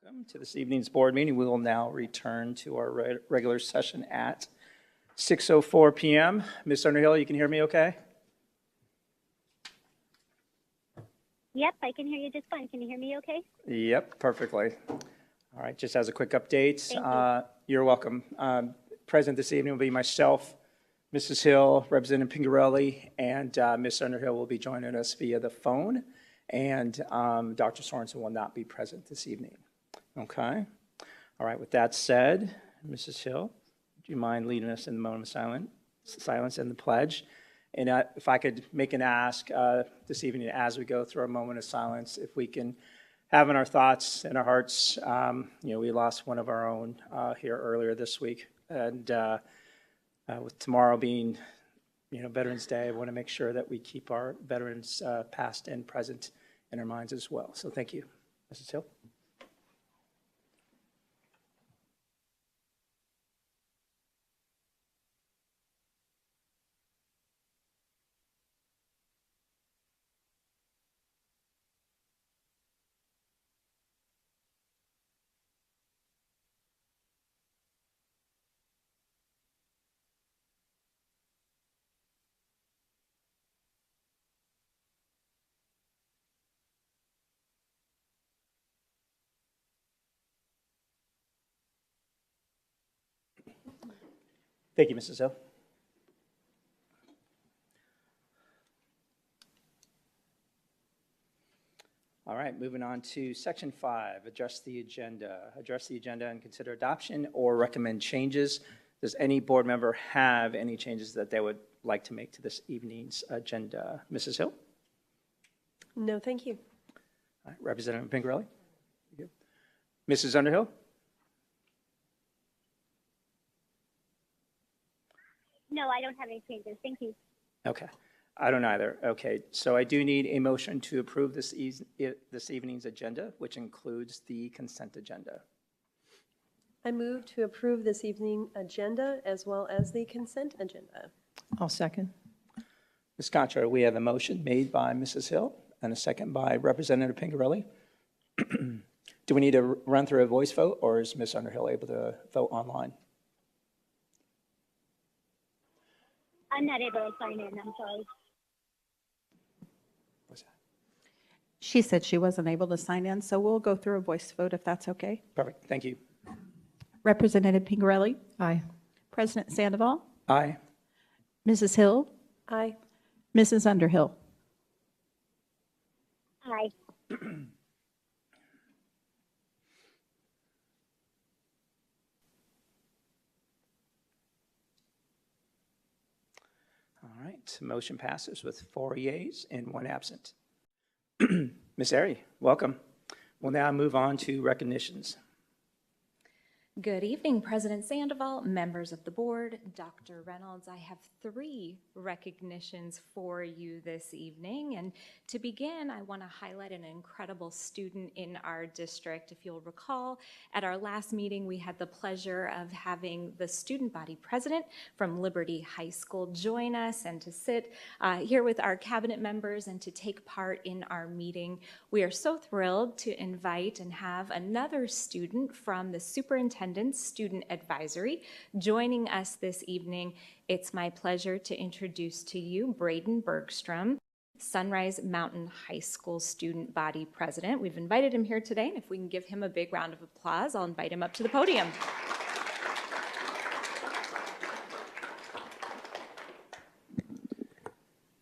Welcome to this evening's board meeting. We will now return to our regular session at 6:04 p.m. Ms. Underhill, you can hear me okay? Yep, I can hear you just fine. Can you hear me okay? Yep, perfectly. All right, just as a quick update. Thank you. You're welcome. Present this evening will be myself, Mrs. Hill, Representative Pingarelli, and Ms. Underhill will be joining us via the phone, and Dr. Sorensen will not be present this evening. Okay. All right, with that said, Mrs. Hill, do you mind leading us in the moment of silence and the pledge? And if I could make an ask this evening as we go through our moment of silence, if we can have in our thoughts and our hearts, we lost one of our own here earlier this week. And with tomorrow being, Veterans Day, I want to make sure that we keep our veterans past and present in our minds as well. So thank you. Mrs. Hill. Thank you, Mrs. Hill. All right, moving on to section 5, address the agenda. Address the agenda and consider adoption or recommend changes. Does any board member have any changes that they would like to make to this evening's agenda? Mrs. Hill? No, thank you. All right, Representative Pingarelli? Thank you. Mrs. Underhill? No, I don't have any changes. Thank you. Okay. I don't either. Okay, so I do need a motion to approve this evening's agenda, which includes the consent agenda. I move to approve this evening agenda as well as the consent agenda. I'll second. Ms. Contra, we have a motion made by Mrs. Hill and a second by Representative Pingarelli. Do we need to run through a voice vote, or is Ms. Underhill able to vote online? I'm not able to sign in. I'm sorry. What's that? She said she wasn't able to sign in, so we'll go through a voice vote if that's okay. Perfect. Thank you. Representative Pingarelli? Aye. President Sandoval? Aye. Mrs. Hill? Aye. Mrs. Underhill? Hi. All right, motion passes with 4 yeas and 1 absent. Ms. Airy, welcome. We'll now move on to recognitions. Good evening, President Sandoval, members of the board, Dr. Reynolds. I have 3 recognitions for you this evening. And to begin, I want to highlight an incredible student in our district. If you'll recall, at our last meeting, we had the pleasure of having the student body president from Liberty High School join us and to sit here with our cabinet members and to take part in our meeting. We are so thrilled to invite and have another student from the Superintendent Student Advisory joining us this evening. It's my pleasure to introduce to you Braden Bergstrom, Sunrise Mountain High School Student Body President. We've invited him here today, and if we can give him a big round of applause, I'll invite him up to the podium.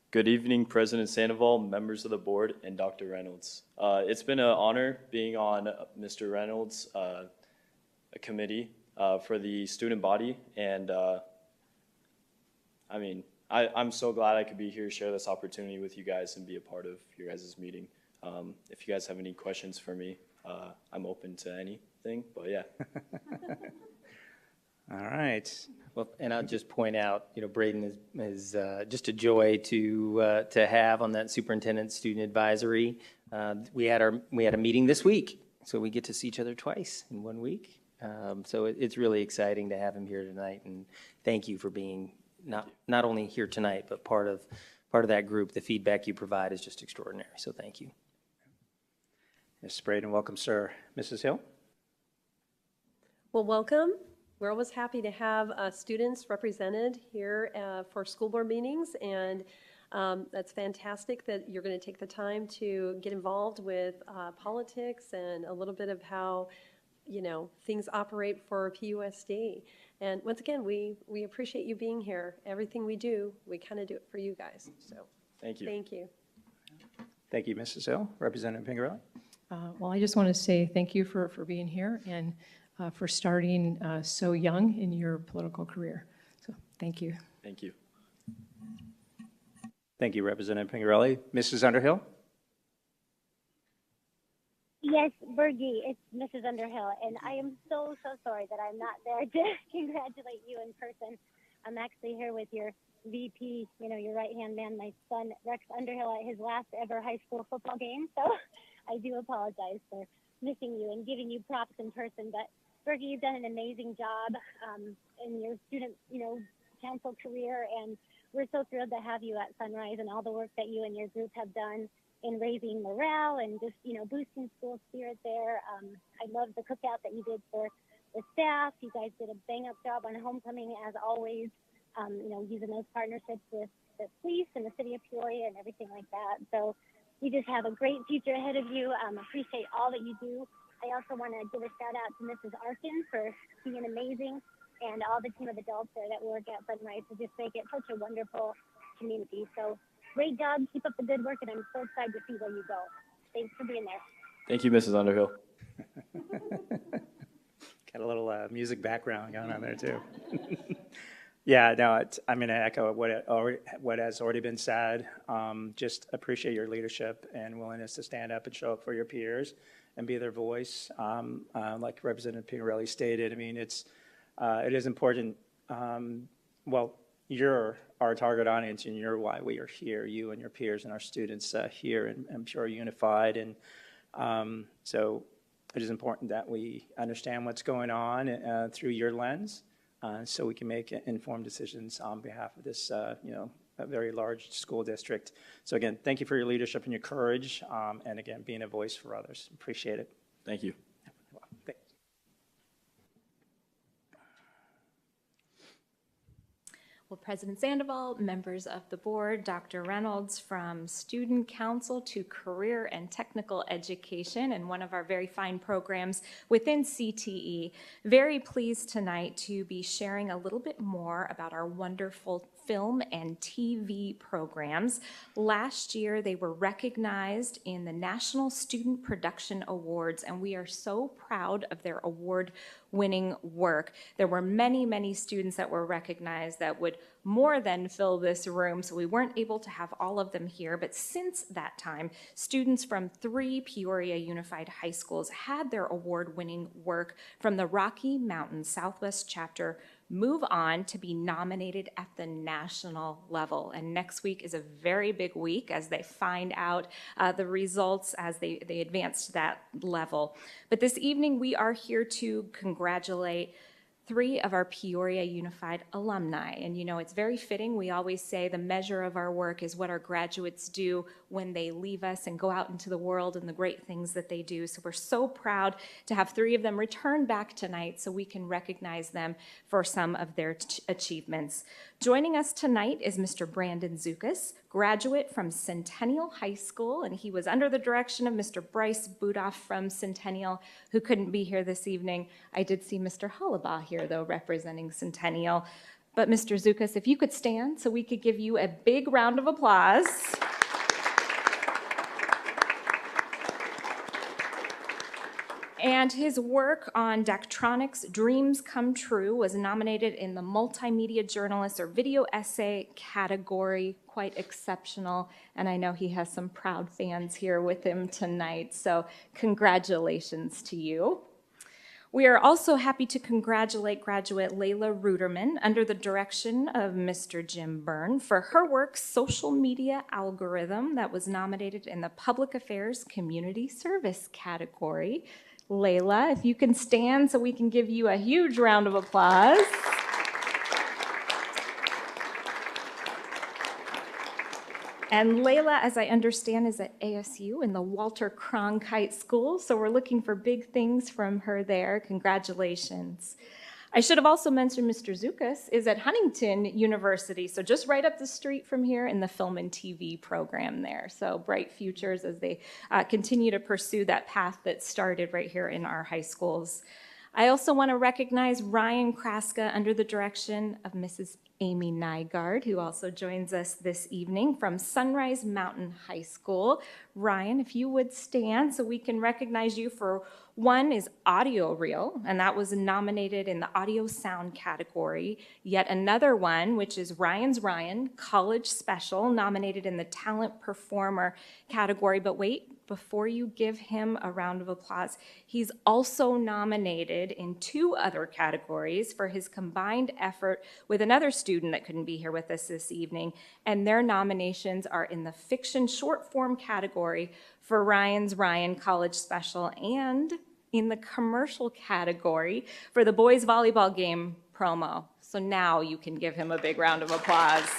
Good evening, President Sandoval, members of the board, and Dr. Reynolds. It's been an honor being on Mr. Reynolds' a committee for the student body, and I'm so glad I could be here, share this opportunity with you guys, and be a part of your guys' meeting. If you guys have any questions for me, I'm open to anything, but yeah. All right. Well, and I'll just point out, Braden is just a joy to have on that superintendent student advisory. We had a meeting this week, so we get to see each other twice in 1 week. So it's really exciting to have him here tonight, and thank you for being not only here tonight, but part of that group. The feedback you provide is just extraordinary, so thank you. Ms. Braden, welcome, sir. Mrs. Hill? Well, welcome. We're always happy to have students represented here for school board meetings, and that's fantastic that you're going to take the time to get involved with politics and a little bit of how, things operate for PUSD. And once again, we appreciate you being here. Everything we do, we kind of do it for you guys. So Thank you. thank you. Thank you, Mrs. Hill. Representative Pingerelli? Well, I just want to say thank you for being here and for starting so young in your political career. So thank you. Thank you. Thank you, Representative Pingerelli. Mrs. Underhill? Yes, Bergie, it's Mrs. Underhill, and I am so sorry that I'm not there to congratulate you in person. I'm actually here with your VP, your right-hand man, my son, Rex Underhill, at his last ever high school football game. So I do apologize for missing you and giving you props in person. But Bergie, you've done an amazing job in your student, council career, and we're so thrilled to have you at Sunrise and all the work that you and your group have done in raising morale and just, boosting school spirit there. I love the cookout that you did for the staff. You guys did a bang-up job on homecoming, as always, using those partnerships with the police and the city of Peoria and everything like that. So you just have a great future ahead of you. Appreciate all that you do. I also want to give a shout-out to Mrs. Arkin for being amazing, and all the team of adults there that work at Sunrise to just make it such a wonderful community. So great job. Keep up the good work, and I'm so excited to see where you go. Thanks for being there. Thank you, Mrs. Underhill. Got a little music background going on there, too. Yeah, no, I'm going to echo what has already been said. Just appreciate your leadership and willingness to stand up and show up for your peers and be their voice. Like Representative Pingerelli stated, it is important. You're our target audience, and you're why we are here, you and your peers and our students here in Peoria Unified. And so it is important that we understand what's going on through your lens, so we can make informed decisions on behalf of this, a very large school district. So again, thank you for your leadership and your courage, and again, being a voice for others. Appreciate it. Thank you. Well, President Sandoval, members of the board, Dr. Reynolds, from Student Council to Career and Technical Education, and one of our very fine programs within CTE. Very pleased tonight to be sharing a little bit more about our wonderful film and TV programs. Last year, they were recognized in the National Student Production Awards, and we are so proud of their award-winning work. There were many, many students that were recognized that would more than fill this room, so we weren't able to have all of them here. But since that time, students from 3 Peoria Unified High Schools had their award-winning work from the Rocky Mountain Southwest Chapter move on to be nominated at the national level. And next week is a very big week as they find out the results as they advance to that level. But this evening we are here to congratulate 3 of our Peoria Unified alumni. And it's very fitting. We always say the measure of our work is what our graduates do when they leave us and go out into the world and the great things that they do. So we're so proud to have 3 of them return back tonight so we can recognize them for some of their achievements. Joining us tonight is Mr. Brandon Zukas, graduate from Centennial High School, and he was under the direction of Mr. Bryce Budoff from Centennial, who couldn't be here this evening. I did see Mr. Hollabaugh here, though, representing Centennial. But Mr. Zukas, if you could stand so we could give you a big round of applause. And his work on Daktronics Dreams Come True was nominated in the Multimedia Journalist or Video Essay category. Quite exceptional. And I know he has some proud fans here with him tonight. So congratulations to you. We are also happy to congratulate graduate Layla Ruderman under the direction of Mr. Jim Byrne for her work, Social Media Algorithm, that was nominated in the Public Affairs Community Service category. Layla, if you can stand so we can give you a huge round of applause. And Layla, as I understand, is at ASU in the Walter Cronkite School, so we're looking for big things from her there. Congratulations. I should have also mentioned Mr. Zukas is at Huntington University, so just right up the street from here in the film and TV program there. So bright futures as they continue to pursue that path that started right here in our high schools. I also want to recognize Ryan Kraska under the direction of Mrs. Amy Nygaard, who also joins us this evening from Sunrise Mountain High School. Ryan, if you would stand so we can recognize you for one is audio reel, and that was nominated in the audio sound category. Yet another one, which is Ryan's Ryan, College Special, nominated in the talent performer category. But wait, before you give him a round of applause, he's also nominated in 2 other categories for his combined effort with another student that couldn't be here with us this evening. And their nominations are in the fiction short form category for Ryan's Ryan College Special and in the commercial category for the boys volleyball game promo. So now you can give him a big round of applause.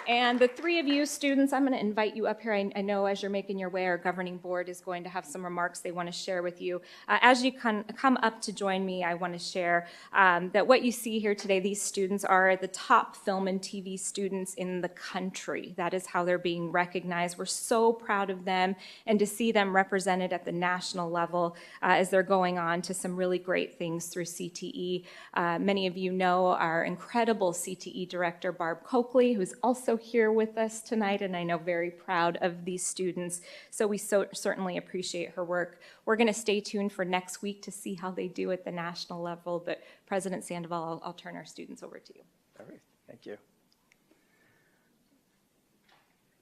And the 3 of you students, I'm going to invite you up here. I know as you're making your way, our governing board is going to have some remarks they want to share with you. As you come up to join me, I want to share that what you see here today, these students are the top film and TV students in the country. That is how they're being recognized. We're so proud of them and to see them represented at the national level as they're going on to some really great things through CTE. Many of you know our incredible CTE director, Barb Coakley, who's also here with us tonight, and I know very proud of these students. So we certainly appreciate her work. We're going to stay tuned for next week to see how they do at the national level, but President Sandoval, I'll turn our students over to you. All right, thank you.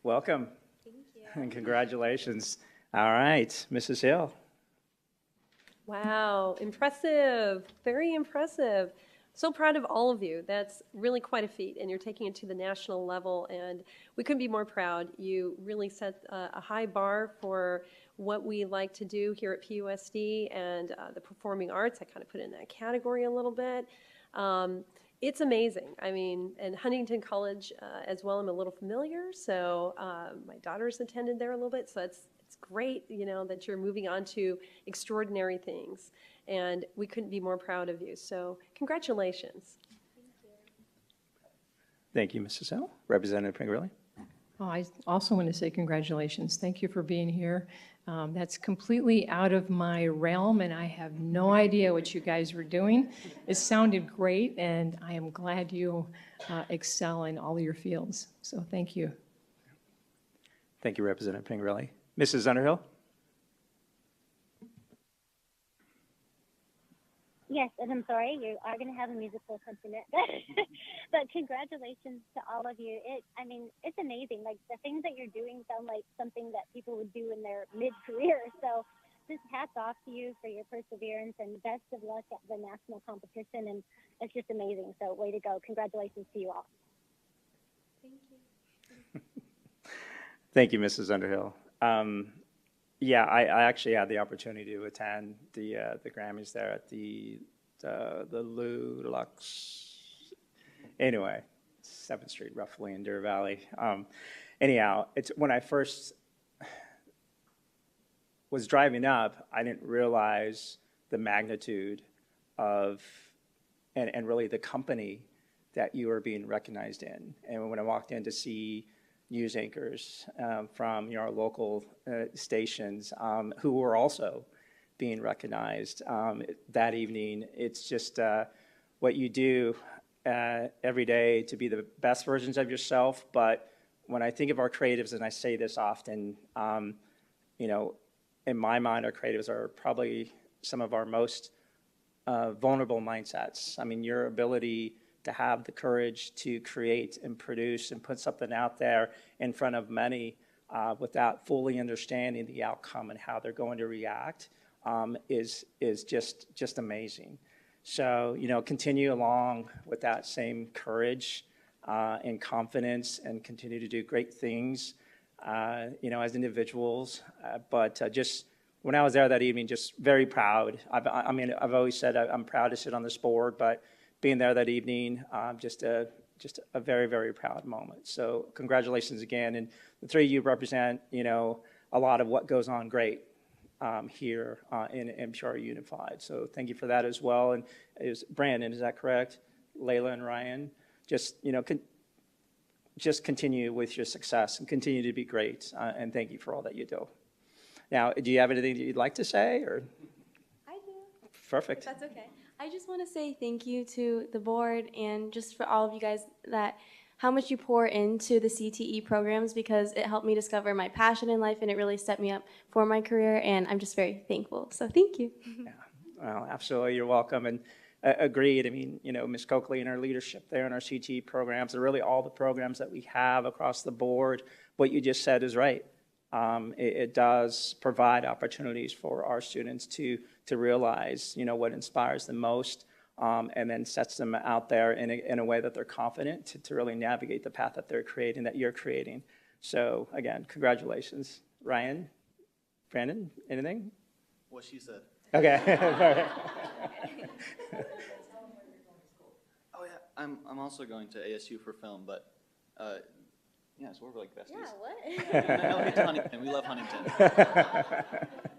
Welcome. Thank you. And congratulations. All right, Mrs. Hill. Wow, impressive, very impressive. So proud of all of you. That's really quite a feat, and you're taking it to the national level, and we couldn't be more proud. You really set a high bar for what we like to do here at PUSD and the performing arts. I kind of put it in that category a little bit. It's amazing. I mean, and Huntington College as well, I'm a little familiar, so my daughter's attended there a little bit, so it's great, you know, that you're moving on to extraordinary things. And we couldn't be more proud of you. So congratulations. Thank you, Mrs. Hill. Representative Pingerelli. Oh, I also want to say congratulations. Thank you for being here. That's completely out of my realm, and I have no idea what you guys were doing. It sounded great, and I am glad you excel in all of your fields. So thank you. Thank you, Representative Pingerelli. Mrs. Underhill. Yes, and I'm sorry, you are going to have a musical accompaniment, but congratulations to all of you. It's amazing. Like, the things that you're doing sound like something that people would do in their mid-career. So just hats off to you for your perseverance, and best of luck at the national competition. And it's just amazing. So way to go. Congratulations to you all. Thank you. Thank you, Mrs. Underhill. Yeah, I actually had the opportunity to attend the Grammys there at the Lou Deluxe. Anyway, 7th Street, roughly in Deer Valley. Anyhow, it's when I first was driving up, I didn't realize the magnitude of and really the company that you were being recognized in. And when I walked in to see news anchors from our local stations who were also being recognized that evening. It's just what you do every day to be the best versions of yourself. But when I think of our creatives, and I say this often, in my mind, our creatives are probably some of our most vulnerable mindsets. I mean, your ability to have the courage to create and produce and put something out there in front of many without fully understanding the outcome and how they're going to react is just amazing. So, continue along with that same courage and confidence and continue to do great things, as individuals. But just when I was there that evening, just very proud. I've always said I'm proud to sit on this board, but being there that evening, just a very, very proud moment. So congratulations again. And the three of you represent, a lot of what goes on great here in Peoria Unified. So thank you for that as well. And Brandon, is that correct? Layla and Ryan, just continue with your success and continue to be great. And thank you for all that you do. Now, do you have anything that you'd like to say? Or? I do. Perfect. If that's okay. I just want to say thank you to the board and just for all of you guys how much you pour into the CTE programs, because it helped me discover my passion in life and it really set me up for my career, and I'm just very thankful. So thank you. Yeah, well, absolutely, you're welcome. And agreed. I mean, Ms. Coakley and our leadership there in our CTE programs, and really all the programs that we have across the board, what you just said is right. It does provide opportunities for our students to realize, what inspires them most, and then sets them out there in a way that they're confident to really navigate the path that they're creating, that you're creating. So again, congratulations. Ryan, Brandon, anything? What she said. Okay. Oh yeah, I'm also going to ASU for film, but yeah, so we're like besties. Yeah, what? No, it's Huntington. We love Huntington.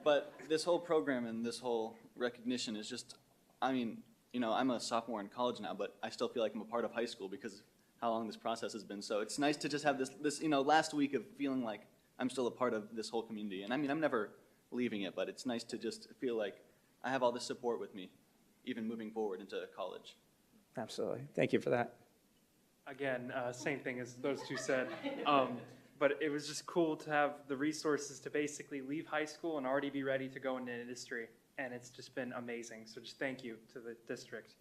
But this whole program and this whole recognition is just, I'm a sophomore in college now, but I still feel like I'm a part of high school because of how long this process has been. So it's nice to just have this last week of feeling like I'm still a part of this whole community. And I'm never leaving it, but it's nice to just feel like I have all this support with me, even moving forward into college. Absolutely. Thank you for that. Again, same thing as those two said. But it was just cool to have the resources to basically leave high school and already be ready to go into industry. And it's just been amazing. So just thank you to the district.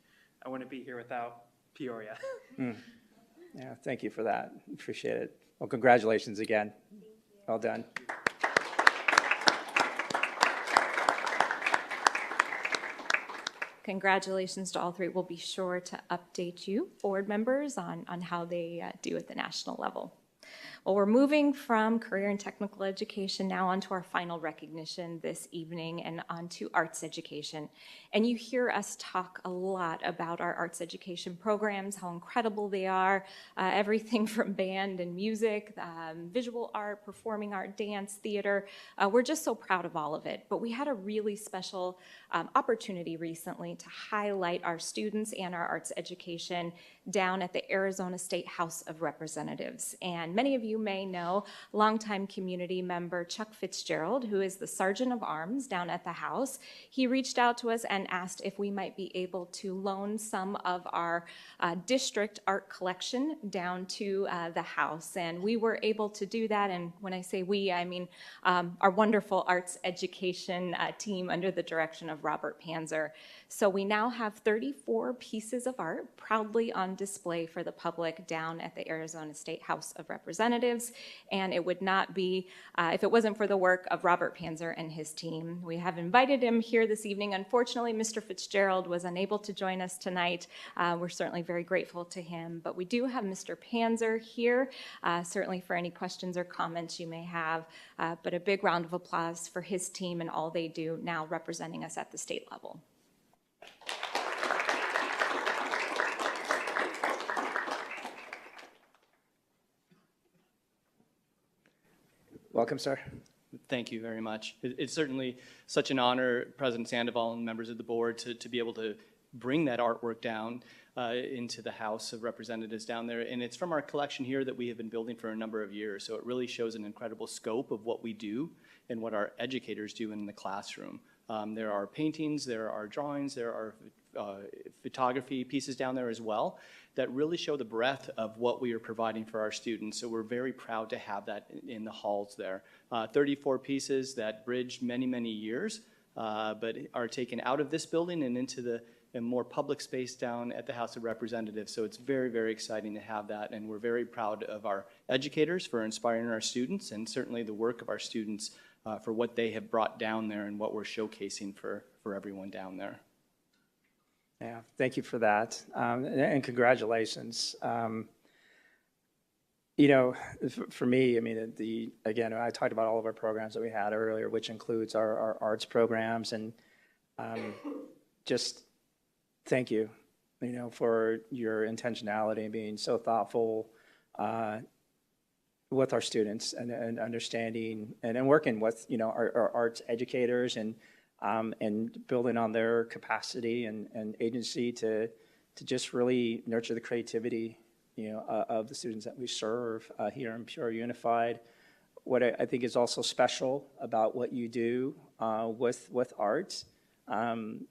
I wouldn't be here without Peoria. Yeah, thank you for that. Appreciate it. Well, congratulations again. Well done. Congratulations to all three. We'll be sure to update you, board members, on how they do at the national level. Well, we're moving from career and technical education now onto our final recognition this evening and onto arts education. And you hear us talk a lot about our arts education programs, how incredible they are, everything from band and music, visual art, performing art, dance, theater. We're just so proud of all of it. But we had a really special opportunity recently to highlight our students and our arts education down at the Arizona State House of Representatives. And many of you may know longtime community member Chuck Fitzgerald, who is the Sergeant of Arms down at the House. He reached out to us and asked if we might be able to loan some of our district art collection down to the House. And we were able to do that. And when I say we, I mean our wonderful arts education team under the direction of Robert Panzer. So we now have 34 pieces of art proudly on display for the public down at the Arizona State House of Representatives. And it would not be, if it wasn't for the work of Robert Panzer and his team. We have invited him here this evening. Unfortunately, Mr. Fitzgerald was unable to join us tonight. We're certainly very grateful to him. But we do have Mr. Panzer here, certainly for any questions or comments you may have. But a big round of applause for his team and all they do now representing us at the state level. Welcome, sir. Thank you very much. It's certainly such an honor, President Sandoval and members of the board, to be able to bring that artwork down into the House of Representatives down there. And it's from our collection here that we have been building for a number of years. So it really shows an incredible scope of what we do and what our educators do in the classroom. There are paintings, there are drawings, there are photography pieces down there as well that really show the breadth of what we are providing for our students. So we're very proud to have that in the halls there. 34 pieces that bridge many, many years, but are taken out of this building and into the more public space down at the House of Representatives. So it's very, very exciting to have that. And we're very proud of our educators for inspiring our students, and certainly the work of our students for what they have brought down there and what we're showcasing for everyone down there. Yeah, thank you for that, and congratulations. For me, I mean, again, I talked about all of our programs that we had earlier, which includes our arts programs, and just thank you for your intentionality and being so thoughtful with our students and understanding and working with, our arts educators and building on their capacity and agency to just really nurture the creativity, of the students that we serve here in Peoria Unified. What I think is also special about what you do with arts, and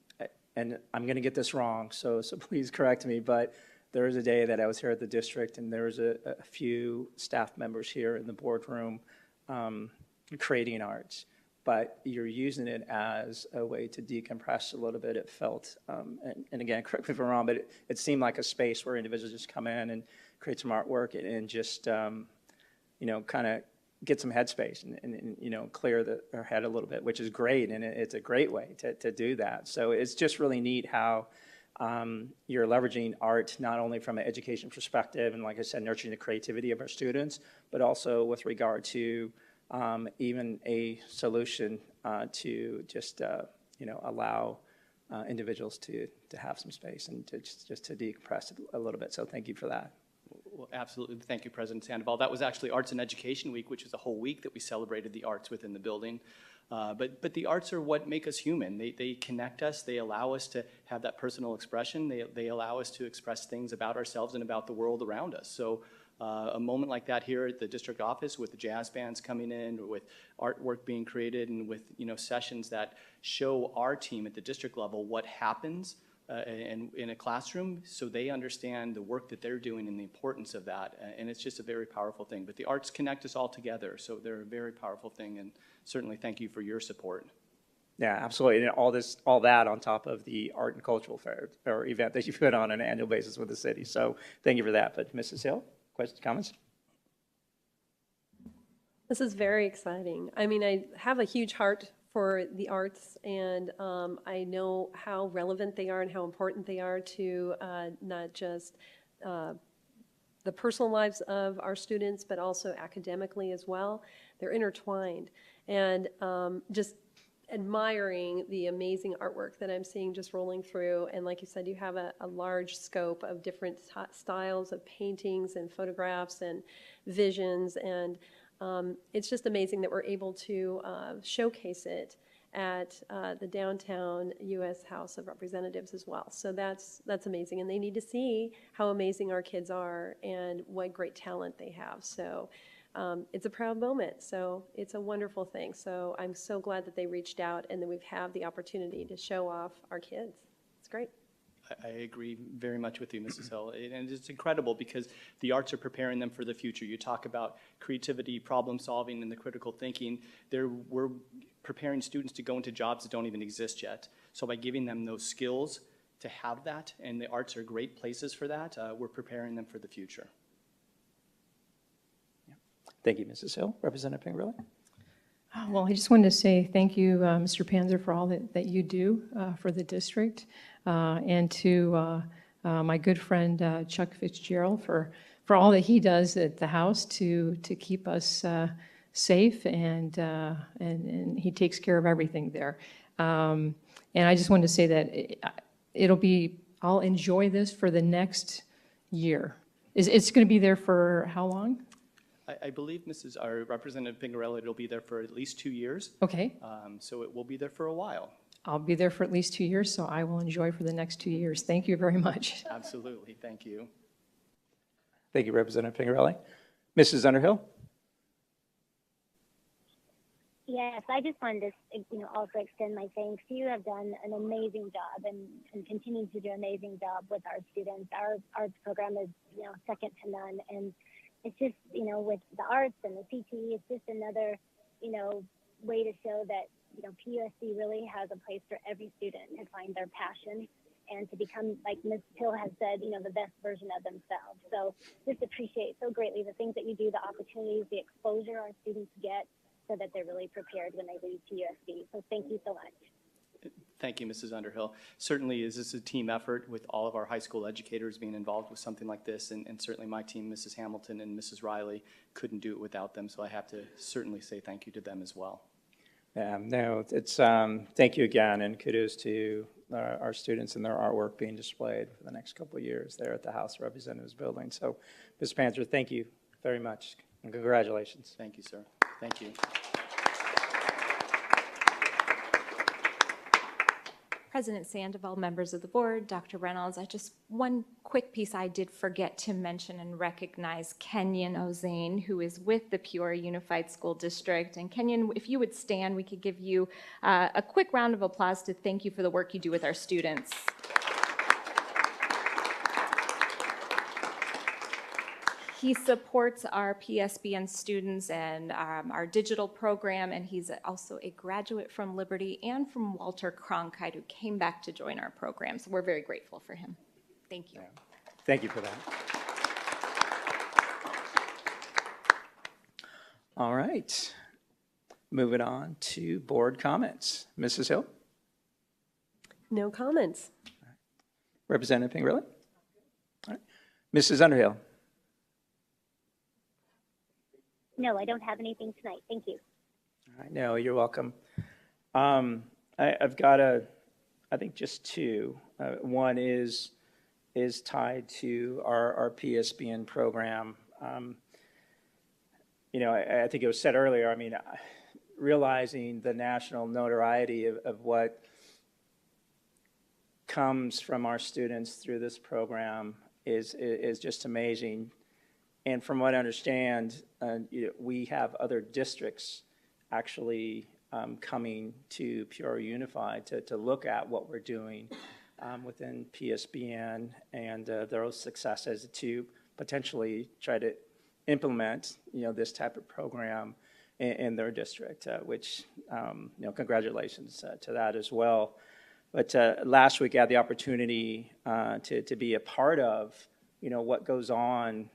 I'm going to get this wrong, so please correct me, but there was a day that I was here at the district, and there was a few staff members here in the boardroom creating arts, but you're using it as a way to decompress a little bit. It felt, and again, correct me if I'm wrong, but it seemed like a space where individuals just come in and create some artwork and just, kind of get some headspace and clear their head a little bit, which is great, and it's a great way to do that. So it's just really neat how you're leveraging art not only from an education perspective and, like I said, nurturing the creativity of our students, but also with regard to even a solution to just allow individuals to have some space and to just to decompress a little bit. So thank you for that. Well, absolutely. Thank you, President Sandoval. That was actually Arts and Education Week, which was a whole week that we celebrated the arts within the building. But the arts are what make us human. They connect us. They allow us to have that personal expression. They allow us to express things about ourselves and about the world around us. So a moment like that here at the district office with the jazz bands coming in, with artwork being created, and with sessions that show our team at the district level what happens in a classroom, so they understand the work that they're doing and the importance of that. And it's just a very powerful thing. But the arts connect us all together, so they're a very powerful thing. And certainly thank you for your support. Yeah, absolutely. And all that on top of the art and cultural fair or event that you put on an annual basis with the city. So thank you for that. But Mrs. Hill, questions, comments? This is very exciting. I mean, I have a huge heart for the arts, and I know how relevant they are and how important they are to not just the personal lives of our students, but also academically as well. They're intertwined. And just admiring the amazing artwork that I'm seeing just rolling through. And like you said, you have a large scope of different styles of paintings and photographs and visions. And it's just amazing that we're able to showcase it at the downtown U.S. House of Representatives as well. So that's amazing. And they need to see how amazing our kids are and what great talent they have. So it's a proud moment. So it's a wonderful thing. So I'm so glad that they reached out and that we've had the opportunity to show off our kids. It's great. I agree very much with you, Mrs. Hill. And it's incredible because the arts are preparing them for the future. You talk about creativity, problem solving, and the critical thinking. We're preparing students to go into jobs that don't even exist yet. So by giving them those skills to have that, and the arts are great places for that, we're preparing them for the future. Thank you, Mrs. Hill. Representative Pingerelli. Well, I just wanted to say thank you, Mr. Panzer, for all that you do for the district, and to my good friend Chuck Fitzgerald for all that he does at the House to keep us safe, and he takes care of everything there. And I just wanted to say that I'll enjoy this for the next year. It's going to be there for how long? I believe our Representative Pingerelli, it'll be there for at least 2 years. Okay. So it will be there for a while. I'll be there for at least 2 years, so I will enjoy for the next 2 years. Thank you very much. Absolutely. Thank you. Thank you, Representative Pingerelli. Mrs. Underhill. Yes, I just wanted to, also extend my thanks. You have done an amazing job and continue to do an amazing job with our students. Our arts program is, second to none. And it's just, with the arts and the CTE, it's just another, way to show that, PUSC really has a place for every student to find their passion and to become, like Ms. Hill has said, the best version of themselves. So just appreciate so greatly the things that you do, the opportunities, the exposure our students get so that they're really prepared when they leave PUSC. So thank you so much. Thank you, Mrs. Underhill. Certainly, this is a team effort with all of our high school educators being involved with something like this, and certainly my team, Mrs. Hamilton and Mrs. Riley, couldn't do it without them, so I have to certainly say thank you to them as well. No, it's thank you again, and kudos to our students and their artwork being displayed for the next couple of years there at the House of Representatives building. So, Ms. Panther, thank you very much, and congratulations. Thank you, sir. Thank you. President Sandoval, members of the board, Dr. Reynolds, one quick piece I did forget to mention and recognize Kenyon Ozane, who is with the Peoria Unified School District. And Kenyon, if you would stand, we could give you a quick round of applause to thank you for the work you do with our students. He supports our PSBN students and our digital program, and he's also a graduate from Liberty and from Walter Cronkite, who came back to join our program. So we're very grateful for him. Thank you. Yeah. Thank you for that. All right. Moving on to board comments. Mrs. Hill? No comments. Representative Pingerelli? All right. Mrs. Underhill? No, I don't have anything tonight. Thank you. All right, no, you're welcome. I've got I think just two. One is tied to our PSBN program. You know, I think it was said earlier, I mean, realizing the national notoriety of what comes from our students through this program is just amazing. And from what I understand, we have other districts actually coming to Peoria Unified to look at what we're doing within PSBN and their successes to potentially try to implement, this type of program in their district, which, congratulations to that as well. But last week I had the opportunity to be a part of, what goes on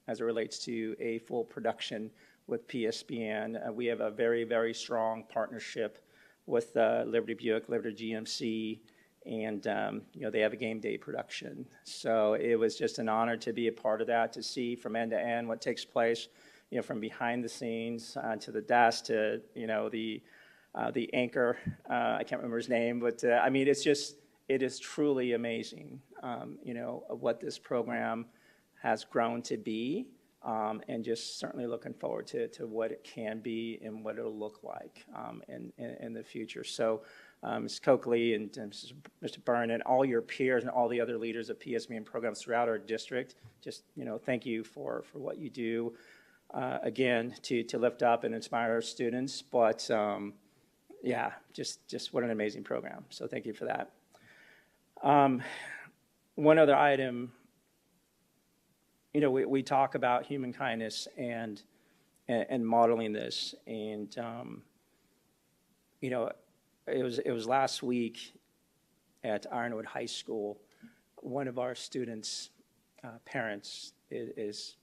as it relates to a full production with PSBN. We have a very, very strong partnership with Liberty Buick, Liberty GMC, and they have a game day production. So it was just an honor to be a part of that, to see from end to end what takes place, from behind the scenes to the desk to the anchor. I can't remember his name, but I mean, it is truly amazing, what this program has grown to be, and just certainly looking forward to what it can be and what it'll look like in the future. So Ms. Coakley and Mr. Byrne and all your peers and all the other leaders of PSBN programs throughout our district, just thank you for what you do, again, to lift up and inspire our students. But yeah, just what an amazing program. So thank you for that. One other item. We talk about human kindness and modeling this, and it was last week at Ironwood High School. One of our students' parents is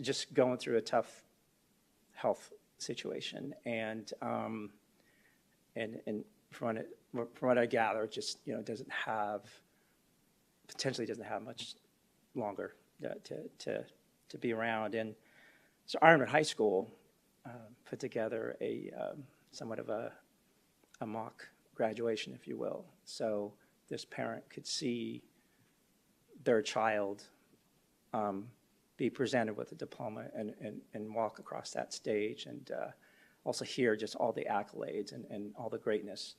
just going through a tough health situation, and from what I gather, just potentially doesn't have much longer to be around. And so Ironwood High School put together somewhat of a mock graduation, if you will. So this parent could see their child be presented with a diploma and walk across that stage, and also hear just all the accolades and all the greatness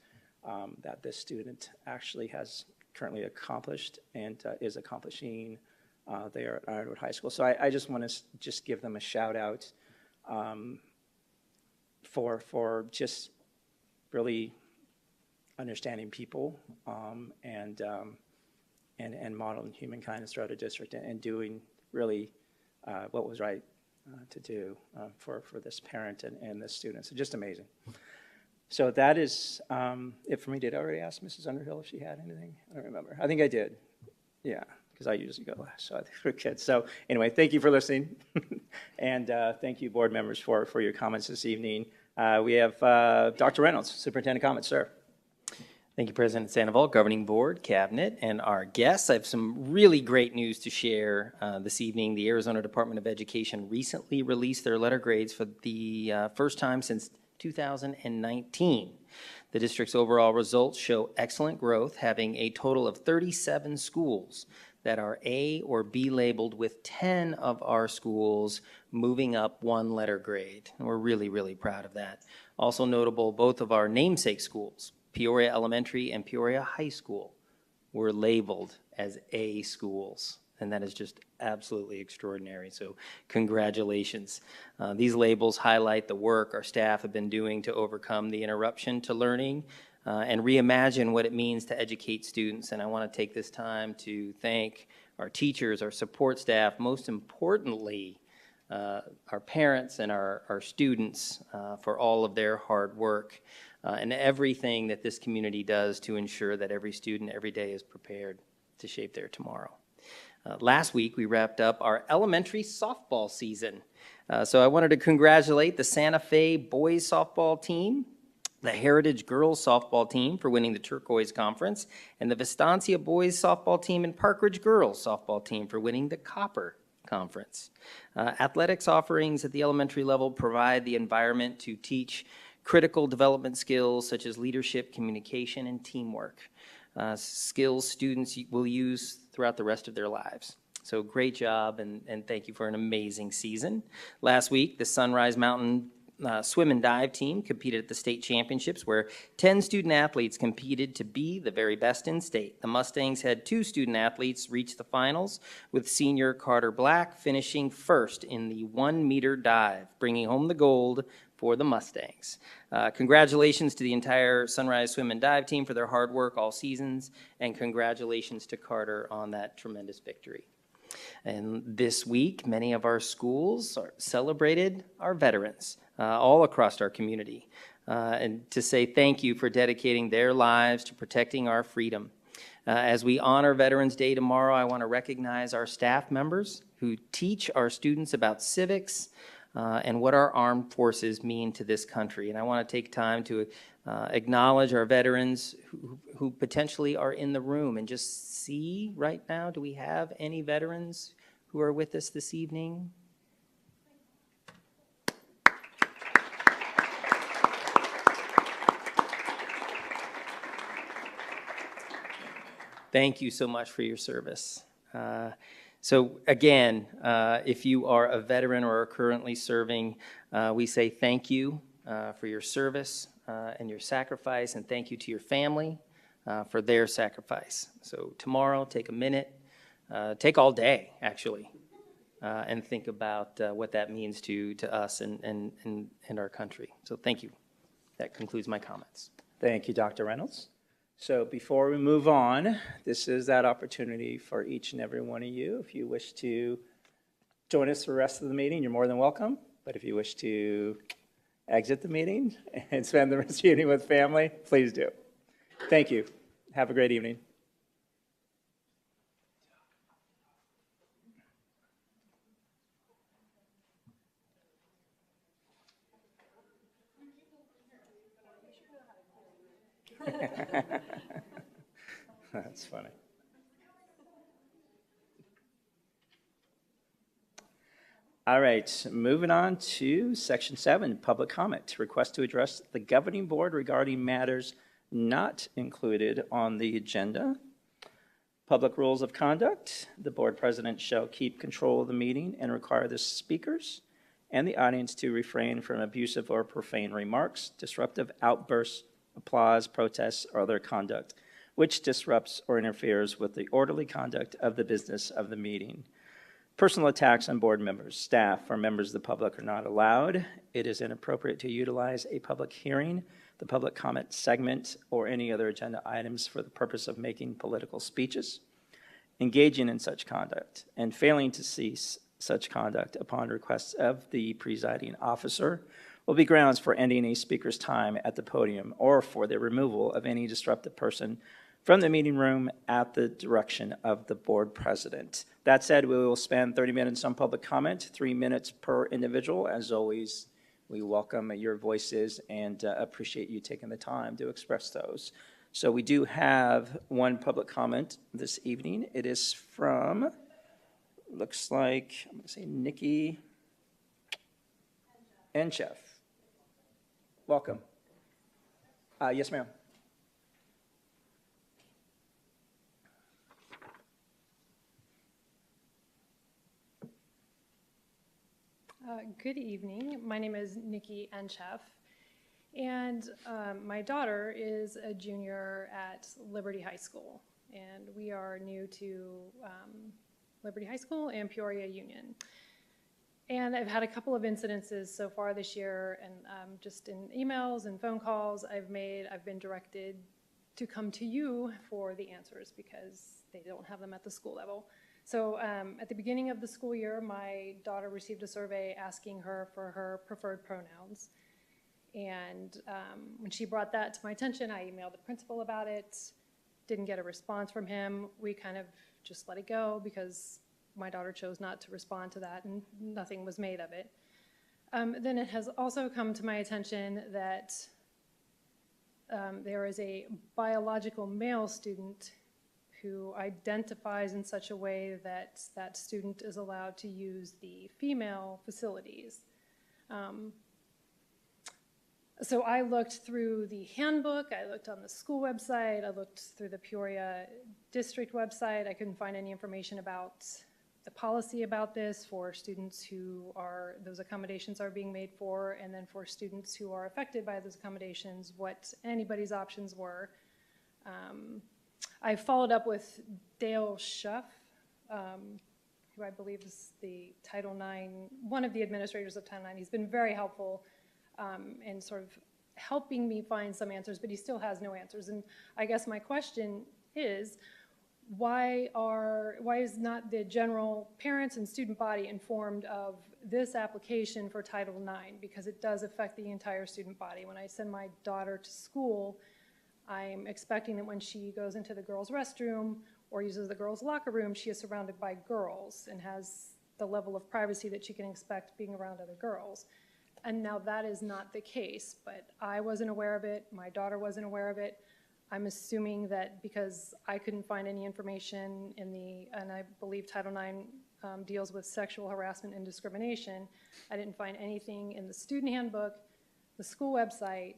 that this student actually has currently accomplished and is accomplishing there at Ironwood High School. So I just want to just give them a shout out for just really understanding people and modeling human kindness throughout a district and doing really what was right to do for this parent and this student. So just amazing. So that is it for me. Did I already ask Mrs. Underhill if she had anything? I don't remember. I think I did. Yeah, because I usually go last, so I think we're good. So anyway, thank you for listening, and thank you, board members, for your comments this evening. We have Dr. Reynolds, Superintendent comments, sir. Thank you, President Sandoval, Governing Board, Cabinet, and our guests. I have some really great news to share this evening. The Arizona Department of Education recently released their letter grades for the first time since 2019. The district's overall results show excellent growth, having a total of 37 schools that are A or B labeled, with 10 of our schools moving up one letter grade. And we're really, really proud of that. Also notable, both of our namesake schools, Peoria Elementary and Peoria High School, were labeled as A schools. And that is just absolutely extraordinary. So congratulations. These labels highlight the work our staff have been doing to overcome the interruption to learning and reimagine what it means to educate students. And I want to take this time to thank our teachers, our support staff, most importantly, our parents and our students for all of their hard work and everything that this community does to ensure that every student every day is prepared to shape their tomorrow. Last week, we wrapped up our elementary softball season. So I wanted to congratulate the Santa Fe boys softball team, the Heritage girls softball team for winning the Turquoise Conference, and the Vistancia boys softball team and Park Ridge girls softball team for winning the Copper Conference. Athletics offerings at the elementary level provide the environment to teach critical development skills such as leadership, communication, and teamwork. Skills students will use throughout the rest of their lives. So great job, and thank you for an amazing season. Last week, the Sunrise Mountain swim and dive team competed at the state championships, where 10 student athletes competed to be the very best in state. The Mustangs had 2 student athletes reach the finals, with senior Carter Black finishing first in the 1-meter dive, bringing home the gold for the Mustangs. Congratulations to the entire Sunrise Swim and Dive team for their hard work all seasons, and congratulations to Carter on that tremendous victory. And this week, many of our schools celebrated our veterans all across our community, and to say thank you for dedicating their lives to protecting our freedom. As we honor Veterans Day tomorrow, I want to recognize our staff members who teach our students about civics, and what our armed forces mean to this country. And I want to take time to acknowledge our veterans who potentially are in the room, and just see right now, do we have any veterans who are with us this evening? Thank you so much for your service. So again, if you are a veteran or are currently serving, we say thank you for your service and your sacrifice, and thank you to your family for their sacrifice. So tomorrow, take a minute, take all day actually, and think about what that means to us and our country. So thank you. That concludes my comments. Thank you, Dr. Reynolds. So before we move on, this is that opportunity for each and every one of you. If you wish to join us for the rest of the meeting, you're more than welcome. But if you wish to exit the meeting and spend the rest of the evening with family, please do. Thank you. Have a great evening. That's funny. All right, moving on to Section 7, public comment. Request to address the governing board regarding matters not included on the agenda. Public rules of conduct. The board president shall keep control of the meeting and require the speakers and the audience to refrain from abusive or profane remarks, disruptive outbursts, applause, protests, or other conduct which disrupts or interferes with the orderly conduct of the business of the meeting. Personal attacks on board members, staff, or members of the public are not allowed. It is inappropriate to utilize a public hearing, the public comment segment, or any other agenda items for the purpose of making political speeches. Engaging in such conduct and failing to cease such conduct upon request of the presiding officer will be grounds for ending a speaker's time at the podium or for the removal of any disruptive person from the meeting room at the direction of the board president. That said, we will spend 30 minutes on public comment, 3 minutes per individual. As always, we welcome your voices and appreciate you taking the time to express those. So we do have one public comment this evening. It is from, looks like, I'm going to say Nikki Enchef. welcome. Yes, ma'am. Good evening. My name is Nikki Enchef, and my daughter is a junior at Liberty High School, and we are new to Liberty High School and Peoria Union. And I've had a couple of incidences so far this year, and just in emails and phone calls I've been directed to come to you for the answers because they don't have them at the school level. So at the beginning of the school year, my daughter received a survey asking her for her preferred pronouns. And when she brought that to my attention, I emailed the principal about it, didn't get a response from him. We kind of just let it go because my daughter chose not to respond to that and nothing was made of it. Then it has also come to my attention that there is a biological male student who identifies in such a way that that student is allowed to use the female facilities. So I looked through the handbook, I looked on the school website, I looked through the Peoria district website. I couldn't find any information about the policy about this for students who those accommodations are being made for, and then for students who are affected by those accommodations, what anybody's options were. I followed up with Dale Schuff, who I believe is the Title IX, one of the administrators of Title IX. He's been very helpful in sort of helping me find some answers, but he still has no answers. And I guess my question is, why is not the general parents and student body informed of this application for Title IX? Because it does affect the entire student body. When I send my daughter to school, I'm expecting that when she goes into the girls' restroom or uses the girls' locker room, she is surrounded by girls and has the level of privacy that she can expect being around other girls. And now that is not the case, but I wasn't aware of it, my daughter wasn't aware of it. I'm assuming that because I couldn't find any information and I believe Title IX deals with sexual harassment and discrimination, I didn't find anything in the student handbook, the school website,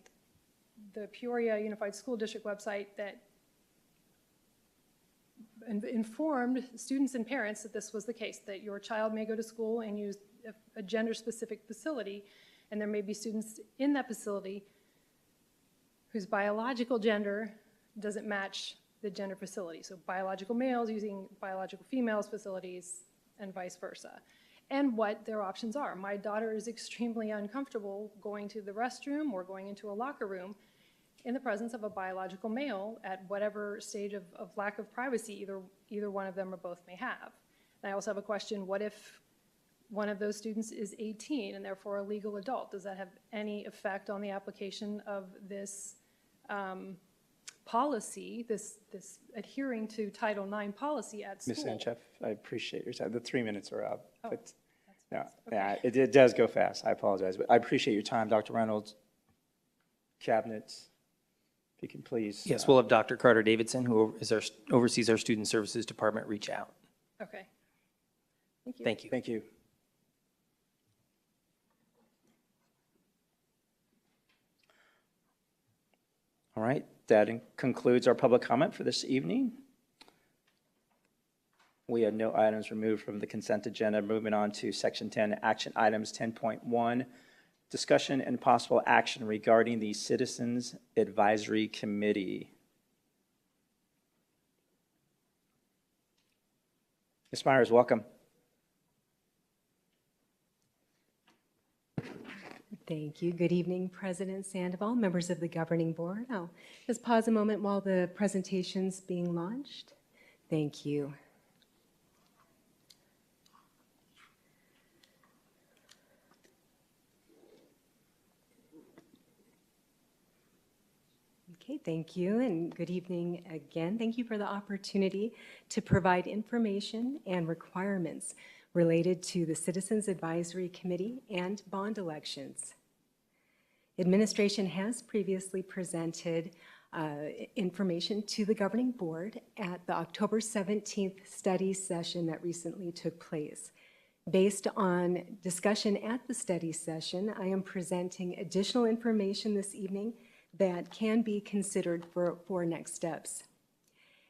the Peoria Unified School District website that informed students and parents that this was the case, that your child may go to school and use a gender-specific facility, and there may be students in that facility whose biological gender doesn't match the gender facility. So biological males using biological females facilities and vice versa. And what their options are. My daughter is extremely uncomfortable going to the restroom or going into a locker room in the presence of a biological male at whatever stage of lack of privacy either one of them or both may have. And I also have a question, what if one of those students is 18 and therefore a legal adult? Does that have any effect on the application of this policy, this adhering to Title IX policy at school? Ms. Enchef, I appreciate your time. The 3 minutes are up. Oh, But that's fast. yeah, Okay. it does go fast. I apologize. But I appreciate your time, Dr. Reynolds. Cabinet, if you can please. Yes, we'll have Dr. Carter Davidson, who oversees our Student Services Department, reach out. Okay. Thank you. Thank you. Thank you. All right, that concludes our public comment for this evening. We had no items removed from the consent agenda. Moving on to Section 10, Action Items 10.1, discussion and possible action regarding the Citizens Advisory Committee. Ms. Myers, welcome. Thank you. Good evening, President Sandoval, members of the governing board. I'll just pause a moment while the presentation's being launched. Thank you. Okay, thank you, and good evening again. Thank you for the opportunity to provide information and requirements related to the Citizens Advisory Committee and bond elections. Administration has previously presented information to the governing board at the October 17th study session that recently took place. Based on discussion at the study session, I am presenting additional information this evening that can be considered for next steps.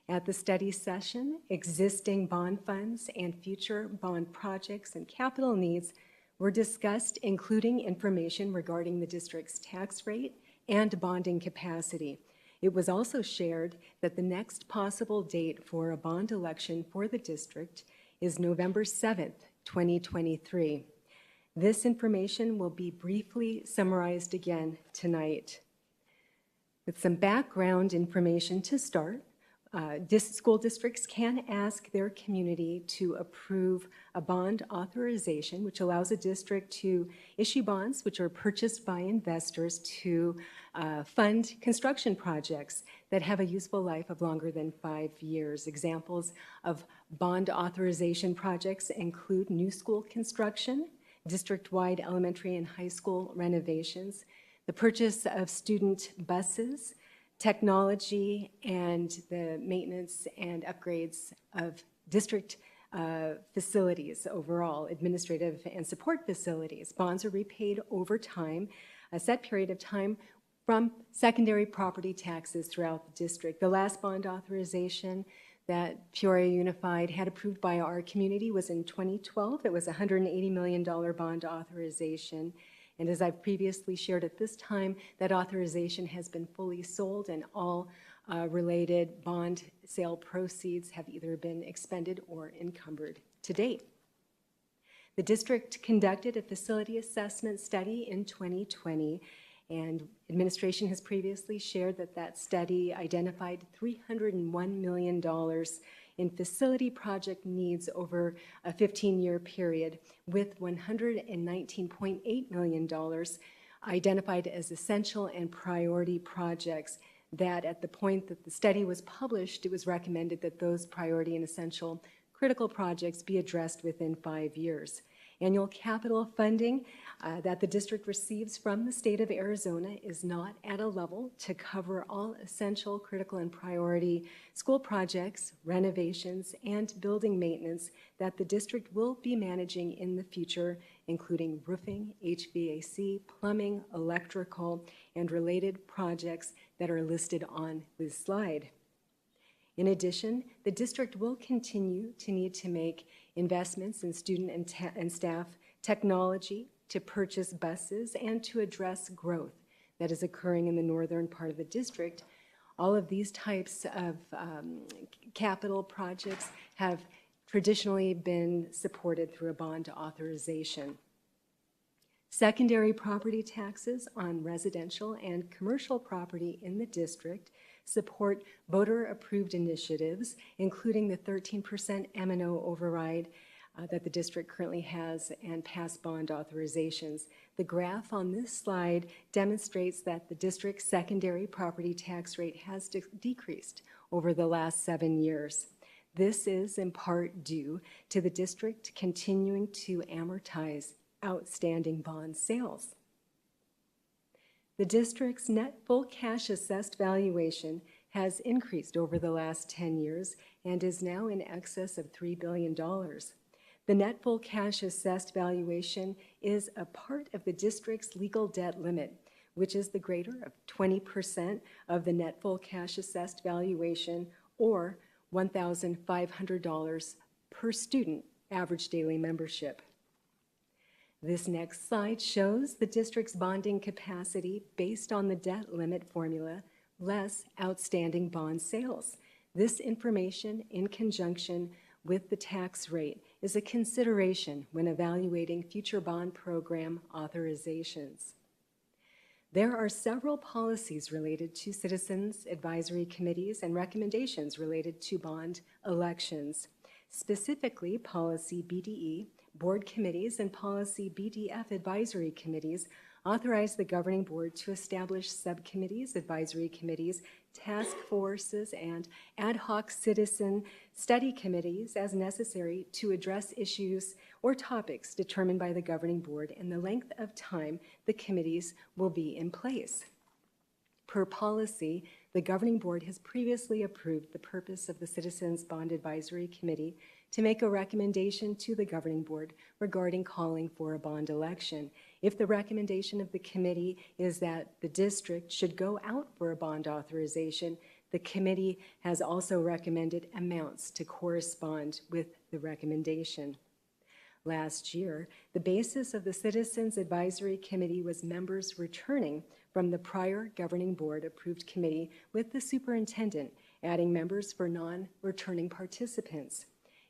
At the study session, existing bond funds and future bond projects and capital needs were discussed, including information regarding the district's tax rate and bonding capacity. It was also shared that the next possible date for a bond election for the district is November 7th, 2023. This information will be briefly summarized again tonight. With some background information to start, school districts can ask their community to approve a bond authorization, which allows a district to issue bonds which are purchased by investors to fund construction projects that have a useful life of longer than 5 years. Examples of bond authorization projects include new school construction, district-wide elementary and high school renovations, the purchase of student buses, technology, and the maintenance and upgrades of district facilities overall, administrative and support facilities. Bonds are repaid over time, a set period of time, from secondary property taxes throughout the district. The last bond authorization that Peoria Unified had approved by our community was in 2012. It was a $180 million bond authorization. And as I've previously shared at this time, that authorization has been fully sold and all related bond sale proceeds have either been expended or encumbered to date. The district conducted a facility assessment study in 2020, and administration has previously shared that that study identified $301 million in facility project needs over a 15-year period, with $119.8 million identified as essential and priority projects that at the point that the study was published, it was recommended that those priority and essential critical projects be addressed within 5 years. Annual capital funding that the district receives from the state of Arizona is not at a level to cover all essential, critical, and priority school projects, renovations, and building maintenance that the district will be managing in the future, including roofing, HVAC, plumbing, electrical, and related projects that are listed on this slide. In addition, the district will continue to need to make investments in student and staff technology, to purchase buses, and to address growth that is occurring in the northern part of the district. All of these types of capital projects have traditionally been supported through a bond authorization. Secondary property taxes on residential and commercial property in the district support voter-approved initiatives, including the 13% M&O override that the district currently has and past bond authorizations. The graph on this slide demonstrates that the district's secondary property tax rate has decreased over the last 7 years. This is in part due to the district continuing to amortize outstanding bond sales. The district's net full cash assessed valuation has increased over the last 10 years and is now in excess of $3 billion. The net full cash assessed valuation is a part of the district's legal debt limit, which is the greater of 20% of the net full cash assessed valuation, or $1,500 per student average daily membership. This next slide shows the district's bonding capacity based on the debt limit formula, less outstanding bond sales. This information, in conjunction with the tax rate, is a consideration when evaluating future bond program authorizations. There are several policies related to citizens advisory committees and recommendations related to bond elections. Specifically, policy BDE, board committees, and policy BDF advisory committees authorize the governing board to establish subcommittees, advisory committees, task forces, and ad hoc citizen study committees as necessary to address issues or topics determined by the governing board and the length of time the committees will be in place. Per policy, the governing board has previously approved the purpose of the Citizens Bond Advisory Committee to make a recommendation to the governing board regarding calling for a bond election. If the recommendation of the committee is that the district should go out for a bond authorization, the committee has also recommended amounts to correspond with the recommendation. Last year, the basis of the Citizens Advisory Committee was members returning from the prior governing board approved committee with the superintendent, adding members for non-returning participants.